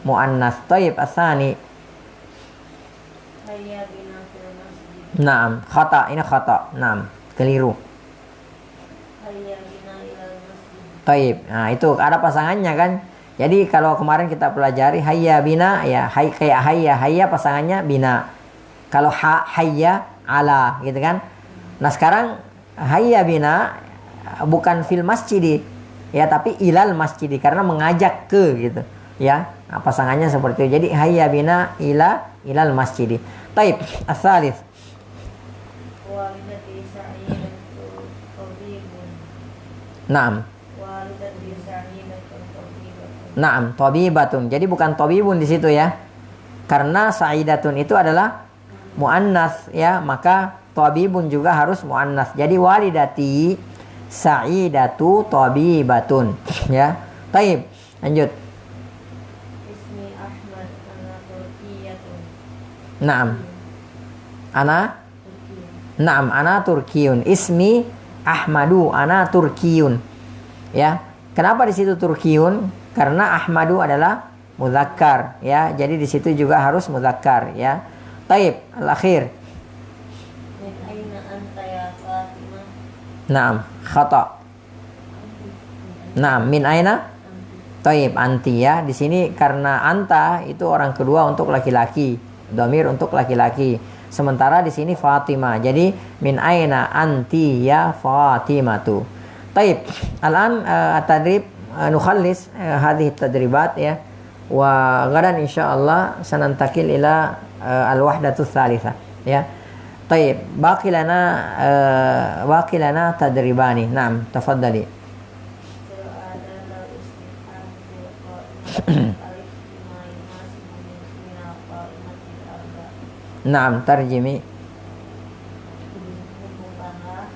muannats. Taib, asani. Naam, khata, ini khata. Naam, keliru. Taib. Nah, itu ada pasangannya kan? Jadi kalau kemarin kita pelajari hayya bina ya kayak hayya pasangannya bina. Kalau hayya ala gitu kan. Nah sekarang hayya bina bukan fil masjidi ya tapi ilal masjidi karena mengajak ke gitu ya. Nah, pasangannya seperti itu. Jadi hayya bina ilal masjidi. Taib as-salis. Walidati sa'idatu tabibun. Naam. Walidati sa'idatu tabibatun. Naam, tabibatun. Jadi bukan tabibun di situ ya. Karena sa'idatun itu adalah muannas ya, maka tabibun juga harus muannas. Jadi walidati sa'idatu tabibatun ya. Taib. Lanjut. Ismi Ahmad ana Turkiyatun. Naam. Ana Turki. Naam, ana Turkiyun. Ismi Ahmadu, ana Turkiyun. Ya. Kenapa di situ Turkiyun? Karena Ahmadu adalah muzakkar ya. Jadi di situ juga harus muzakkar ya. Taib, al-akhir. Min aina anta ya Fatimah? Naam, khata. Naam, min aina? Taib, anti ya. Di sini karena anta itu orang kedua untuk laki-laki, dhamir untuk laki-laki. Sementara di sini Fatimah. Jadi min aina anti ya Fatimatu. Taib. Al-an at-tadrib nukhallis hadhihi at-tadribat ya. Wa gadan insyaallah sanantakil ila al-wahdatu tsalitsah ya. Taib. Baqi lana tadribani. Naam, tafaddali. Su'adana ismi Ahmad Qa'imat alif lima yunasibu min ismina qa'imatil arba. Naam, tarjimi. Hubungkanlah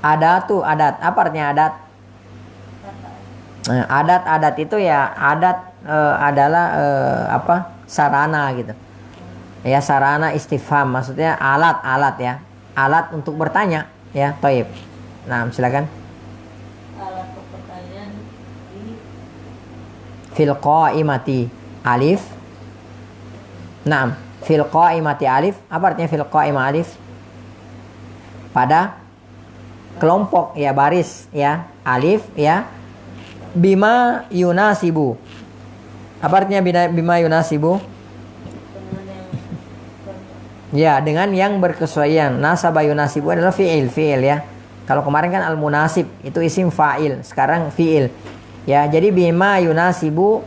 Adat. Apa artinya adat? kata Adat itu ya adalah sarana gitu. Ya sarana istifham maksudnya alat ya. Alat untuk bertanya ya. Taib. Nah, silakan. alat pertanyaan di Fil qaimati alif. Naam, fil qaimati alif. Apa artinya fil qaimah alif? Pada kelompok ya, baris ya. Alif ya. Bima yunasibu. Apa artinya bima yunasibu? dengan yang Ya, dengan yang berkesesuaian. Nasaba yunasibu adalah fi'il ya. Kalau kemarin kan al-munasib itu isim fa'il, sekarang fi'il. Ya, jadi bima yunasibu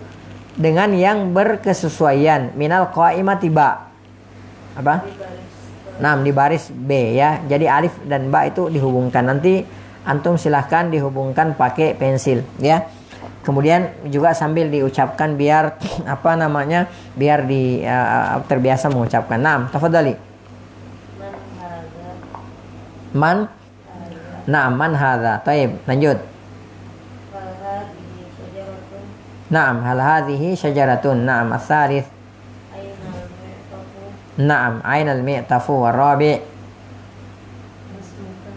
dengan yang berkesesuaian. Minal qaimati ba. Apa? di baris Nah, di baris B ya. Jadi alif dan ba itu dihubungkan. Nanti antum silahkan dihubungkan pakai pensil ya. Kemudian juga sambil diucapkan biar biar terbiasa mengucapkan. Naam, tafadhali. man hadza Man? Naam, man hadza. Taib, lanjut. hal hadhihi syajaratun Naam, hal hadhihi syajaratun. Naam, as-salis. aina al-mu'tafu Naam, aina al-mi'tafu war-rabi'. masmuka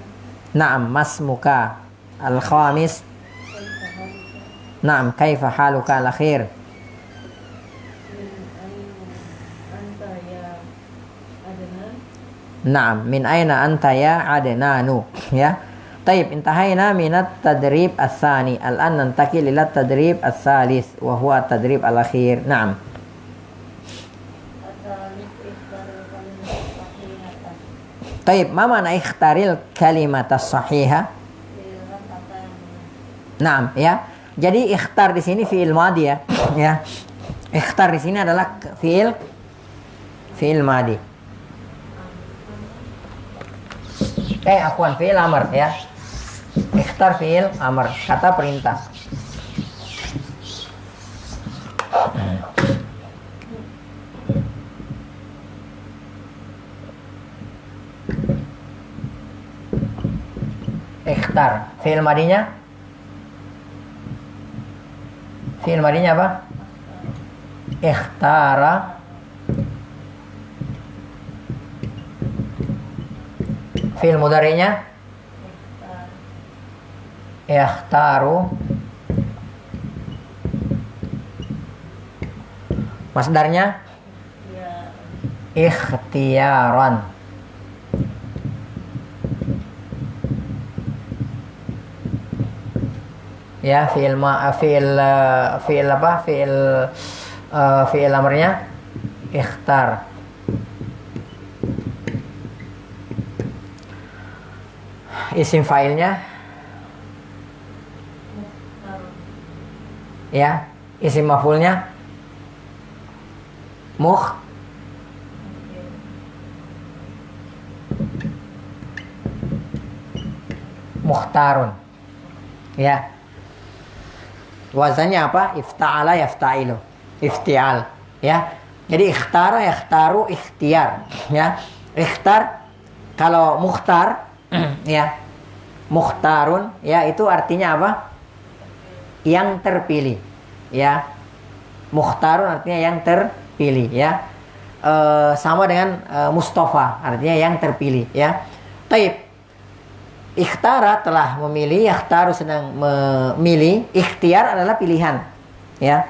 Naam, masmuka. Al-khamis. kaifa halika Naam, kaifa haluka al-akhir. min aina anta ya Adnan Naam, min aina anta ya Adnanu ya. Taib, intahaina minat tadrib as-sani. Al-an nantakil ila tadrib as-salis wa huwa tadrib al-akhir. Naam. atalif ikhtaril kalimat sahihatan Taib, ma mana ikhtaril kalimat as-sahiha? lil kata Naam ya. Jadi ikhtar di sini fi'il madhi ya. Ya. Ikhtar di sini adalah fi'il madhi. Afwan, fi'il amr ya. Ikhtar fi'il amr, kata perintah. Ikhtar, fi'il madinya? Fi'il madinya apa? Ikhtara. Fi'il mudhari'nya? Ikhtaru. Masdarnya? ya Ikhtiyaran. Ya, fiil apa? Fiil amarnya ikhtar. Isim fa'ilnya ya, isim maf'ulnya mukhtarun. Ya. Wazannya apa? Ifta'ala yafta'ilu. Iftial. Ya. Jadi ikhtara yakhtaru ikhtiar. Ya. Ikhtar kalau mukhtar ya. Mukhtarun ya itu artinya apa? Yang terpilih. Ya. Mukhtarun artinya yang terpilih ya. Sama dengan Mustafa artinya yang terpilih ya. Taib. Ikhtara telah memilih, yakhtaru sedang memilih, ikhtiar adalah pilihan. Ya.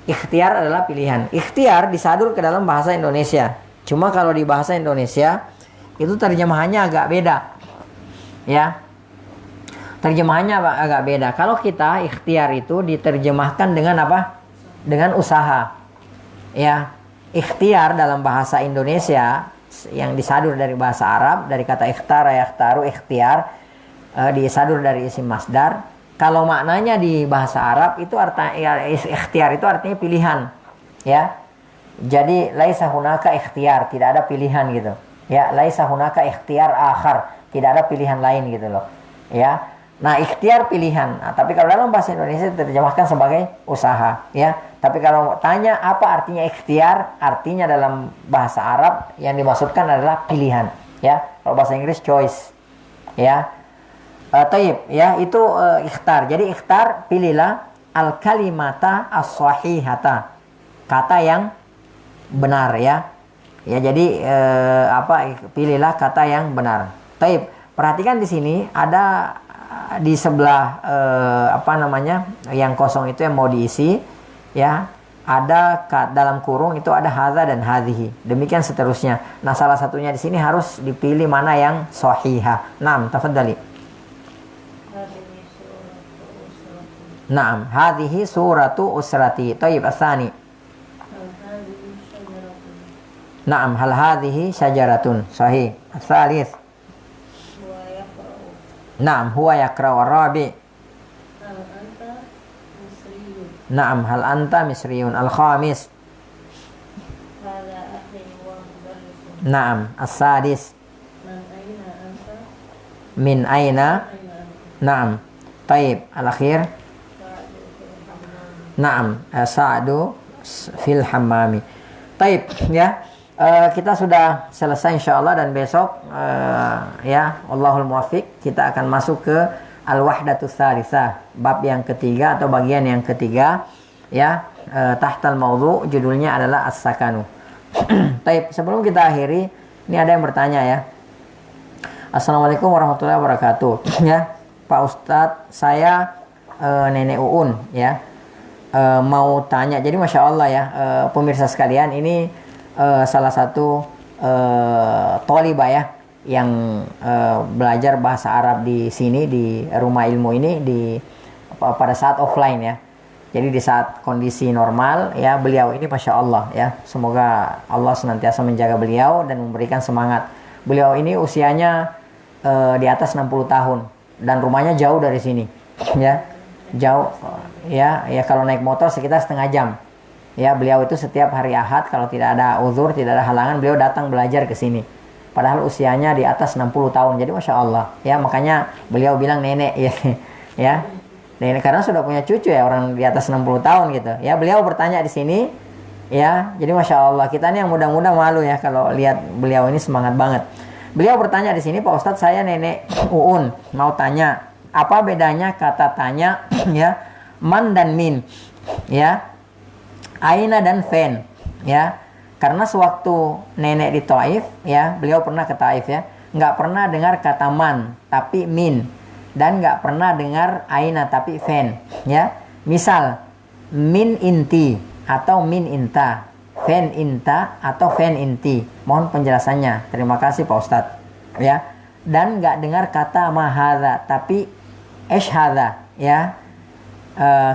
Ikhtiar adalah pilihan. Ikhtiar disadur ke dalam bahasa Indonesia. Cuma kalau di bahasa Indonesia itu terjemahannya agak beda. Ya. Terjemahannya agak beda. Kalau kita ikhtiar itu diterjemahkan dengan apa? Dengan usaha. Ya. Ikhtiar dalam bahasa Indonesia yang disadur dari bahasa Arab dari kata ikhtara yakhtaru ikhtiar disadur dari isim masdar. Kalau maknanya di bahasa Arab itu artinya ikhtiar itu artinya pilihan ya. Jadi laisa hunaka ikhtiar, tidak ada pilihan gitu ya. Laisa hunaka ikhtiar akhar, tidak ada pilihan lain gitu loh ya. Nah ikhtiar pilihan, nah, tapi kalau dalam bahasa Indonesia diterjemahkan sebagai usaha ya. Tapi kalau tanya apa artinya ikhtiar, artinya dalam bahasa Arab yang dimaksudkan adalah pilihan ya. Kalau bahasa Inggris choice ya. Taib ya itu ikhtar. Jadi ikhtar pilihlah al kalimata as-sahihata, kata yang benar ya. Ya jadi pilihlah kata yang benar. Taib. Perhatikan di sini ada di sebelah yang kosong itu yang mau diisi ya. Ada dalam kurung itu ada hadza dan hadhihi. Demikian seterusnya. Nah, salah satunya di sini harus dipilih mana yang sahihah. Naam, tafadhali. Naam, hadhihi suratu usrati. Tayyib, ats-tsani. Naam, hal hadhihi syajaratun. Sahih. Ats-tsalits. Naam, huwa yaqra'u ar-rabi'. Naam, hal anta misriyun. Al-khamis. Naam, as-sadis. Min aina? Naam. Tayyib, al-akhir. Naam, Sa'du fil hammami. Taib ya. Kita sudah selesai insyaallah dan besok ya Allahul muwaffiq kita akan masuk ke al-wahdatus tsalisah, bab yang ketiga atau bagian yang ketiga ya. Tahtal maudhu judulnya adalah as-sakanu. Taib, sebelum kita akhiri ini ada yang bertanya ya. Assalamualaikum warahmatullahi wabarakatuh ya. Pak Ustadz, saya Nenek Uun ya. Mau tanya, jadi Masya Allah ya pemirsa sekalian, ini salah satu thalibah ya yang belajar bahasa Arab di sini di rumah ilmu ini pada saat offline ya. Jadi di saat kondisi normal ya beliau ini Masya Allah ya, semoga Allah senantiasa menjaga beliau dan memberikan semangat. Beliau ini usianya di atas 60 tahun dan rumahnya jauh dari sini ya. Jauh ya kalau naik motor sekitar setengah jam ya. Beliau itu setiap hari Ahad kalau tidak ada uzur, tidak ada halangan, beliau datang belajar ke sini padahal usianya di atas 60 tahun. Jadi Masya Allah ya, makanya beliau bilang nenek ya ya nenek karena sudah punya cucu ya, orang di atas 60 tahun gitu ya. Beliau bertanya di sini ya, jadi Masya Allah kita nih yang muda-muda malu ya kalau lihat beliau ini semangat banget. Beliau bertanya di sini, Pak Ustadz, saya Nenek Uun mau tanya, apa bedanya kata tanya ya, man dan min ya, aina dan fen ya. Karena sewaktu nenek di Taif ya, beliau pernah ke Taif ya, nggak pernah dengar kata man tapi min, dan nggak pernah dengar aina tapi fen ya. Misal min inti atau min inta, fen inta atau fen inti. Mohon penjelasannya, terima kasih Pak Ustadz ya. Dan nggak dengar kata mahadha tapi eshhadha ya.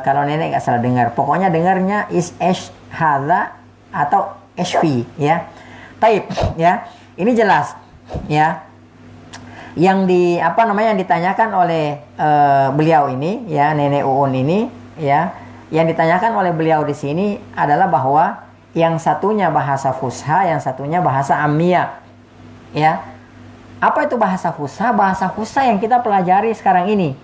Kalau nenek nggak salah dengar, pokoknya dengarnya is esh hadza atau hv ya. Taib ya. Ini jelas ya. Yang yang ditanyakan oleh beliau ini ya, Nenek Uun ini ya, yang ditanyakan oleh beliau di sini adalah bahwa yang satunya bahasa fusha, yang satunya bahasa ammiyah ya. Apa itu bahasa fusha? Bahasa fusha yang kita pelajari sekarang ini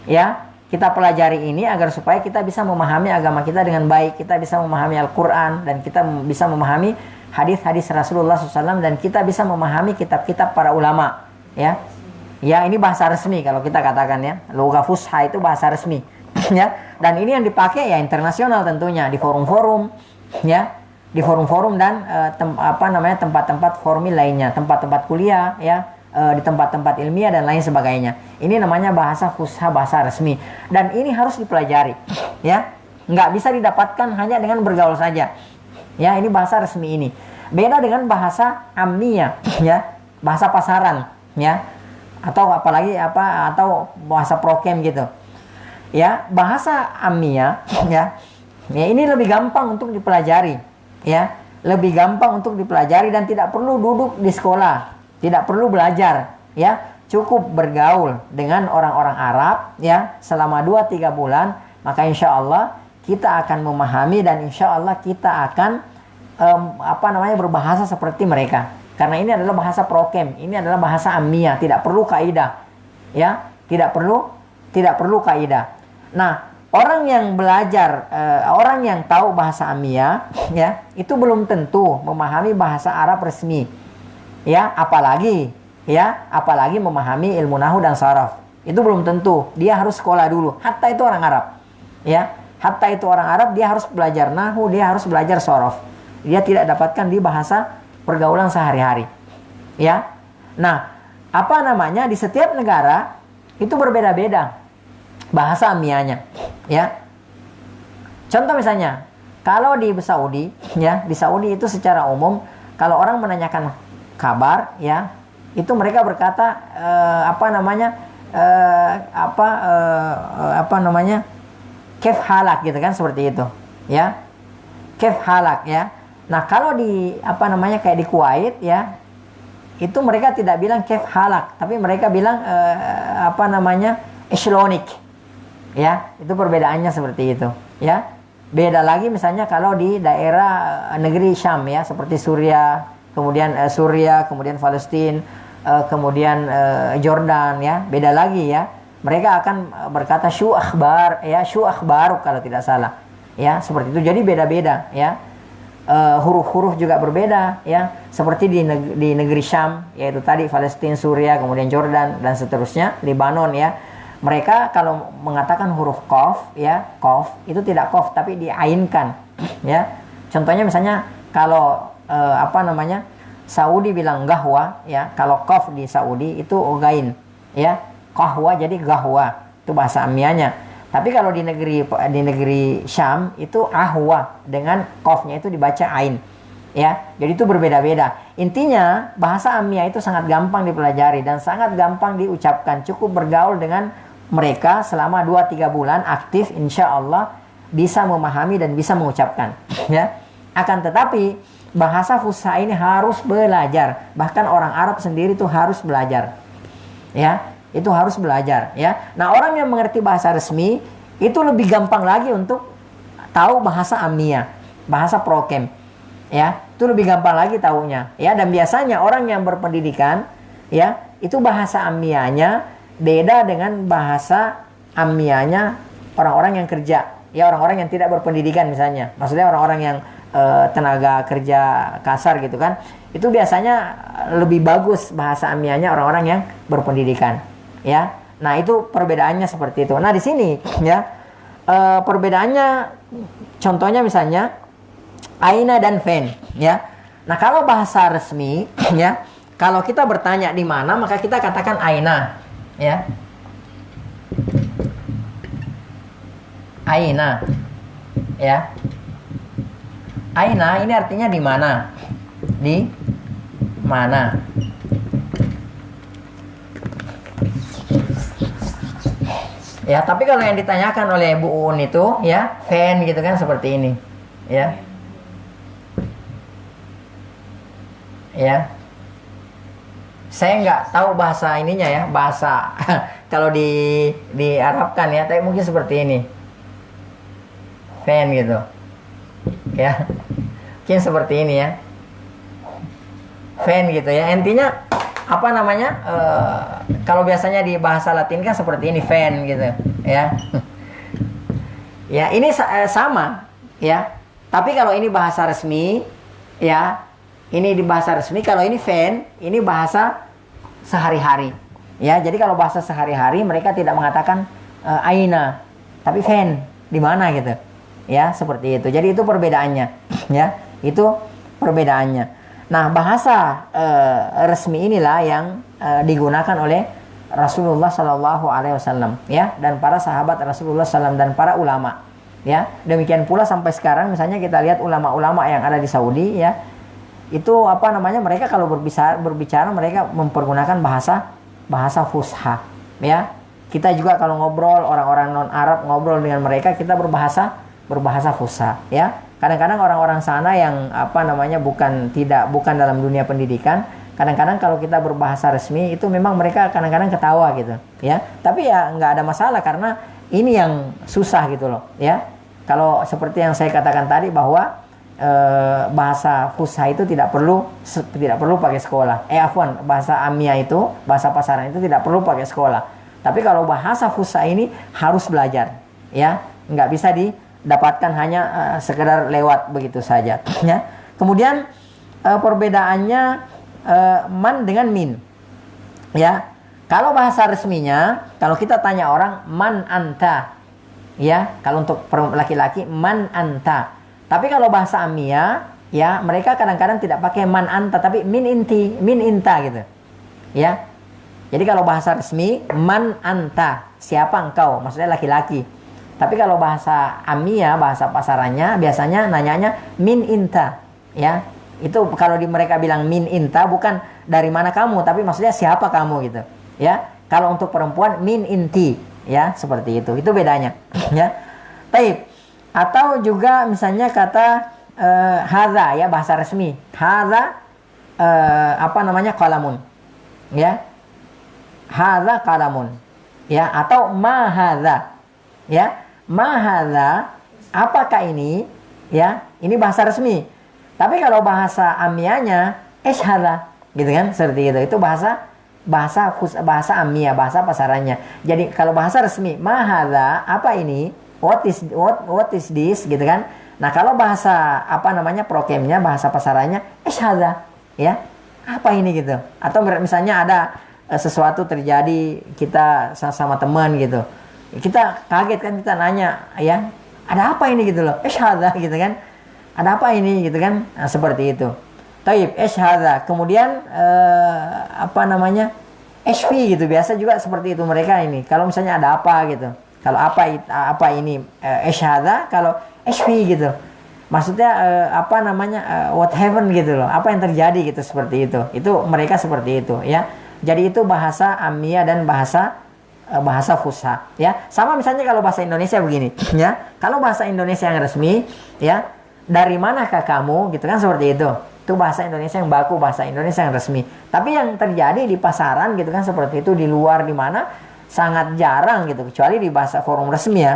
ya. Kita pelajari ini agar supaya kita bisa memahami agama kita dengan baik, kita bisa memahami Al-Quran, dan kita bisa memahami hadis-hadis Rasulullah SAW, dan kita bisa memahami kitab-kitab para ulama ya. Ya, ini bahasa resmi kalau kita katakan ya. Lugha fusha itu bahasa resmi ya. Dan ini yang dipakai ya internasional tentunya, di forum-forum ya, di forum-forum dan tempat-tempat formal lainnya, tempat-tempat kuliah ya, di tempat-tempat ilmiah dan lain sebagainya. Ini namanya bahasa fusha, bahasa resmi, dan ini harus dipelajari ya. Nggak bisa didapatkan hanya dengan bergaul saja ya. Ini bahasa resmi ini beda dengan bahasa ammiyah ya, bahasa pasaran ya, atau apalagi atau bahasa prokem gitu ya. Bahasa ammiyah ya, ini lebih gampang untuk dipelajari ya, lebih gampang untuk dipelajari dan tidak perlu duduk di sekolah, tidak perlu belajar ya, cukup bergaul dengan orang-orang Arab ya selama 2-3 bulan, maka insya Allah kita akan memahami, dan insya Allah kita akan berbahasa seperti mereka. Karena ini adalah bahasa prokem, ini adalah bahasa ammiyah, tidak perlu kaidah ya, tidak perlu kaidah. Nah, orang yang belajar, orang yang tahu bahasa ammiyah ya, itu belum tentu memahami bahasa Arab resmi ya, apalagi memahami ilmu nahwu dan saraf. Itu belum tentu, dia harus sekolah dulu. Hatta itu orang Arab ya, hatta itu orang Arab, dia harus belajar nahwu, dia harus belajar saraf. Dia tidak dapatkan di bahasa pergaulan sehari-hari ya. Nah, di setiap negara itu berbeda-beda bahasa ammiyahnya ya. Contoh misalnya kalau di Saudi ya, di Saudi itu secara umum kalau orang menanyakan kabar ya, itu mereka berkata kef halak gitu kan, seperti itu ya, kef halak ya. Nah, kalau di kayak di Kuwait ya, itu mereka tidak bilang kef halak, tapi mereka bilang eshlonik ya. Itu perbedaannya seperti itu ya. Beda lagi misalnya kalau di daerah negeri Syam ya, seperti Suriah, kemudian Palestina, kemudian Jordan ya, beda lagi ya. Mereka akan berkata syu akhbar ya, syu akhbar kalau tidak salah ya, seperti itu. Jadi beda-beda ya. Huruf-huruf juga berbeda ya, seperti di negeri Syam, yaitu tadi Palestina, Suriah, kemudian Jordan dan seterusnya, Lebanon ya. Mereka kalau mengatakan huruf qaf ya, qaf itu tidak qaf tapi diainkan ya. Contohnya misalnya kalau Saudi bilang gahwa ya, kalau qaf di Saudi itu gain ya, qahwa jadi gahwa, itu bahasa ammiyahnya. Tapi kalau di negeri Syam itu ahwa, dengan qafnya itu dibaca ain ya. Jadi itu berbeda-beda. Intinya bahasa ammiyah itu sangat gampang dipelajari dan sangat gampang diucapkan. Cukup bergaul dengan mereka selama 2-3 bulan aktif, insya Allah bisa memahami dan bisa mengucapkan ya. Akan tetapi bahasa fusha ini harus belajar. Bahkan orang Arab sendiri itu harus belajar ya. Itu harus belajar ya. Nah, orang yang mengerti bahasa resmi itu lebih gampang lagi untuk tahu bahasa ammiyah, bahasa prokem ya. Itu lebih gampang lagi tahunya ya. Dan biasanya orang yang berpendidikan ya, itu bahasa ammiyahnya beda dengan bahasa ammiyahnya orang-orang yang kerja ya, orang-orang yang tidak berpendidikan misalnya. Maksudnya orang-orang yang tenaga kerja kasar gitu kan. Itu biasanya lebih bagus bahasa ammiyahnya orang-orang yang berpendidikan ya. Nah, itu perbedaannya seperti itu. Nah, di sini ya perbedaannya contohnya misalnya aina dan fen ya. Nah, kalau bahasa resmi ya, kalau kita bertanya di mana, maka kita katakan aina ya. Aina ya. Aina ini artinya di mana? Di mana? Ya, tapi kalau yang ditanyakan oleh Bu Uun itu ya fan gitu kan seperti ini. Ya. Ya. Saya nggak tahu bahasa ininya ya, bahasa kalau di Arabkan ya, tapi mungkin seperti ini. Fan gitu. Ya. Mungkin seperti ini ya. Fan gitu ya. Intinya apa namanya? Kalau biasanya di bahasa Latin kan seperti ini fan gitu ya. Ya, ini sama ya. Tapi kalau ini bahasa resmi ya, ini di bahasa resmi, kalau ini fan, ini bahasa sehari-hari. Ya, jadi kalau bahasa sehari-hari mereka tidak mengatakan aina, tapi fan, di mana gitu. Ya, seperti itu. Jadi itu perbedaannya, ya. Itu perbedaannya. Nah, bahasa resmi inilah yang digunakan oleh Rasulullah Sallallahu Alaihi Wasallam, ya, dan para sahabat Rasulullah SAW dan para ulama, ya. Demikian pula sampai sekarang, misalnya kita lihat ulama-ulama yang ada di Saudi, ya, itu apa namanya, mereka kalau berbicara mereka mempergunakan bahasa fusha, ya. Kita juga kalau ngobrol, orang-orang non Arab ngobrol dengan mereka, kita berbahasa fusha, ya. Kadang-kadang orang-orang sana yang apa namanya bukan dalam dunia pendidikan, kadang-kadang kalau kita berbahasa resmi itu memang mereka kadang-kadang ketawa gitu, ya. Tapi ya nggak ada masalah karena ini yang susah gitu loh, ya. Kalau seperti yang saya katakan tadi bahwa bahasa fusha itu tidak perlu pakai sekolah. Bahasa amiyah itu, bahasa pasaran itu tidak perlu pakai sekolah. Tapi kalau bahasa fusha ini harus belajar, ya. Nggak bisa didapatkan hanya sekedar lewat begitu saja, ya. Kemudian perbedaannya man dengan min, ya. Kalau bahasa resminya, kalau kita tanya orang man anta, ya, kalau untuk laki-laki man anta. Tapi kalau bahasa amiyah, ya, mereka kadang-kadang tidak pakai man anta tapi min inta gitu, ya. Jadi kalau bahasa resmi man anta, siapa engkau, maksudnya laki-laki. Tapi kalau bahasa amiyah, bahasa pasarannya biasanya nanyanya min inta, ya. Itu kalau mereka bilang min inta bukan dari mana kamu, tapi maksudnya siapa kamu gitu, ya. Kalau untuk perempuan min inti, ya, seperti itu. Itu bedanya, ya. Taib. Atau juga misalnya kata hadza, ya, bahasa resmi. Hadza apa namanya, qalamun, ya. Hadza qalamun, ya. Atau ma hadza, ya. Ma hadza, apakah ini, ya. Ini bahasa resmi. Tapi kalau bahasa amiyahnya hadza, gitu kan, seperti itu. Itu bahasa amiyah, bahasa pasarannya. Jadi kalau bahasa resmi ma hadza, apa ini? What is this, gitu kan. Nah, kalau bahasa apa namanya prokemnya, bahasa pasarannya hadza, ya. Apa ini gitu. Atau misalnya ada sesuatu terjadi, kita sama teman gitu. Kita kaget kan, kita nanya, ya, ada apa ini gitu loh. Hadza, gitu kan. Ada apa ini gitu kan. Nah, seperti itu. Taib, hadza. Kemudian apa namanya? HV gitu. Biasa juga seperti itu mereka ini. Kalau misalnya ada apa gitu. Kalau apa ini hadza, kalau HV gitu. Maksudnya apa namanya? What happened gitu loh. Apa yang terjadi gitu, seperti itu. Itu mereka seperti itu, ya. Jadi itu bahasa amiyah dan bahasa fusha, ya. Sama misalnya kalau bahasa Indonesia begini, ya. Kalau bahasa Indonesia yang resmi, ya, dari manakah kamu, gitu kan, seperti itu. Itu bahasa Indonesia yang baku, bahasa Indonesia yang resmi. Tapi yang terjadi di pasaran, gitu kan, seperti itu, di luar di mana sangat jarang gitu, kecuali di bahasa forum resmi,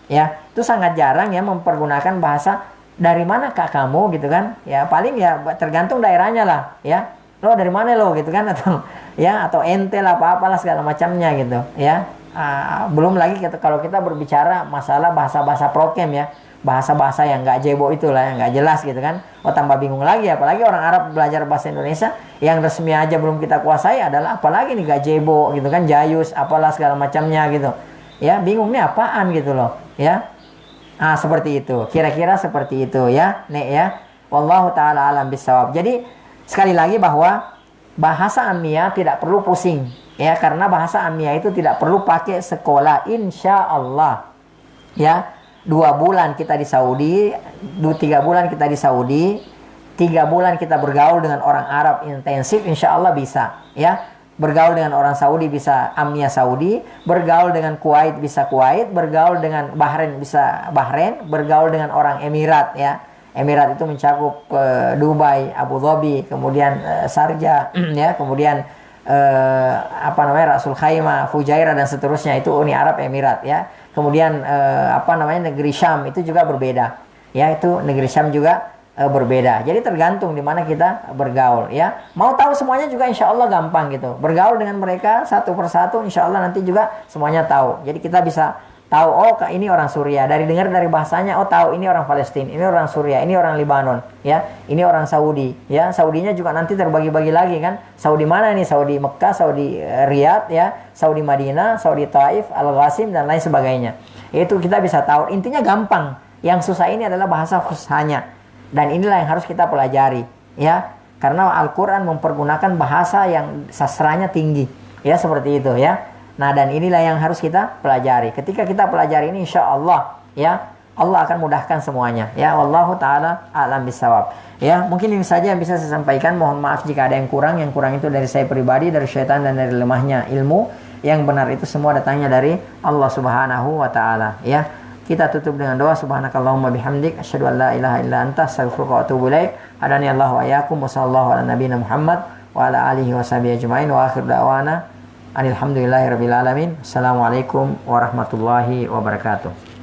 ya. Itu sangat jarang ya mempergunakan bahasa dari manakah kamu, gitu kan. Ya, paling ya tergantung daerahnya lah, ya. Lo dari mana lo, gitu kan, atau ya, atau ente lah, apalah segala macamnya gitu, ya. Belum lagi kalau kita berbicara masalah bahasa-bahasa prokem, ya, bahasa-bahasa yang nggak jebo itulah, yang nggak jelas gitu kan. Tambah bingung lagi, apalagi orang Arab belajar bahasa Indonesia yang resmi aja belum kita kuasai, adalah apalagi nih nggak jebo gitu kan, jayus apalah segala macamnya gitu, ya. Bingung nih apaan gitu loh, ya. Seperti itu, kira-kira seperti itu, ya, Nek, ya. Wallahu taala alam bisawab. Jadi sekali lagi bahwa bahasa amiyah tidak perlu pusing, ya, karena bahasa amiyah itu tidak perlu pakai sekolah, insya Allah, ya. 2 bulan kita di Saudi, 3 bulan kita di Saudi, 3 bulan kita bergaul dengan orang Arab intensif, insya Allah bisa, ya. Bergaul dengan orang Saudi bisa Amnia Saudi, bergaul dengan Kuwait bisa Kuwait, bergaul dengan Bahrain bisa Bahrain, bergaul dengan orang Emirat ya. Emirat itu mencakup Dubai, Abu Dhabi, kemudian Sharjah ya, kemudian Rasul Khaimah, Fujairah dan seterusnya, itu Uni Arab Emirat ya. Kemudian negeri Syam itu juga berbeda. Ya, itu negeri Syam juga berbeda. Jadi tergantung di mana kita bergaul ya. Mau tahu semuanya juga insya Allah gampang gitu. Bergaul dengan mereka satu persatu insya Allah nanti juga semuanya tahu. Jadi kita bisa tahu, oh ini orang Suriah. Dari bahasanya, oh tahu ini orang Palestina, ini orang Suriah, ini orang Libanon ya, ini orang Saudi ya. Saudinya juga nanti terbagi-bagi lagi kan. Saudi mana nih? Saudi Mekah, Saudi Riyadh ya, Saudi Madinah, Saudi Taif, Al-Qasim dan lain sebagainya. Itu kita bisa tahu. Intinya gampang. Yang susah ini adalah bahasa fushahnya. Dan inilah yang harus kita pelajari ya, karena Al-Quran mempergunakan bahasa yang sastranya tinggi ya, seperti itu ya. Nah, dan inilah yang harus kita pelajari. Ketika kita pelajari ini insya Allah ya, Allah akan mudahkan semuanya ya. Wallahu ta'ala a'lam bissawab ya. Mungkin ini saja yang bisa saya sampaikan. Mohon maaf jika ada yang kurang. Yang kurang itu dari saya pribadi, dari syaitan, dan dari lemahnya ilmu. Yang benar itu semua datangnya dari Allah subhanahu wa ta'ala ya. Kita tutup dengan doa. Subhanakallahumma bihamdik, asyhadu an la ilaha illa anta, astaghfiruka wa atubu ilaik. Hadani Allah wa iyyakum, wa sallallahu ala nabiyina Muhammad wa ala alihi wa sahbihi ajmain, wa akhir da'wana alhamdulillahi rabbil alamin. Assalamualaikum warahmatullahi wabarakatuh.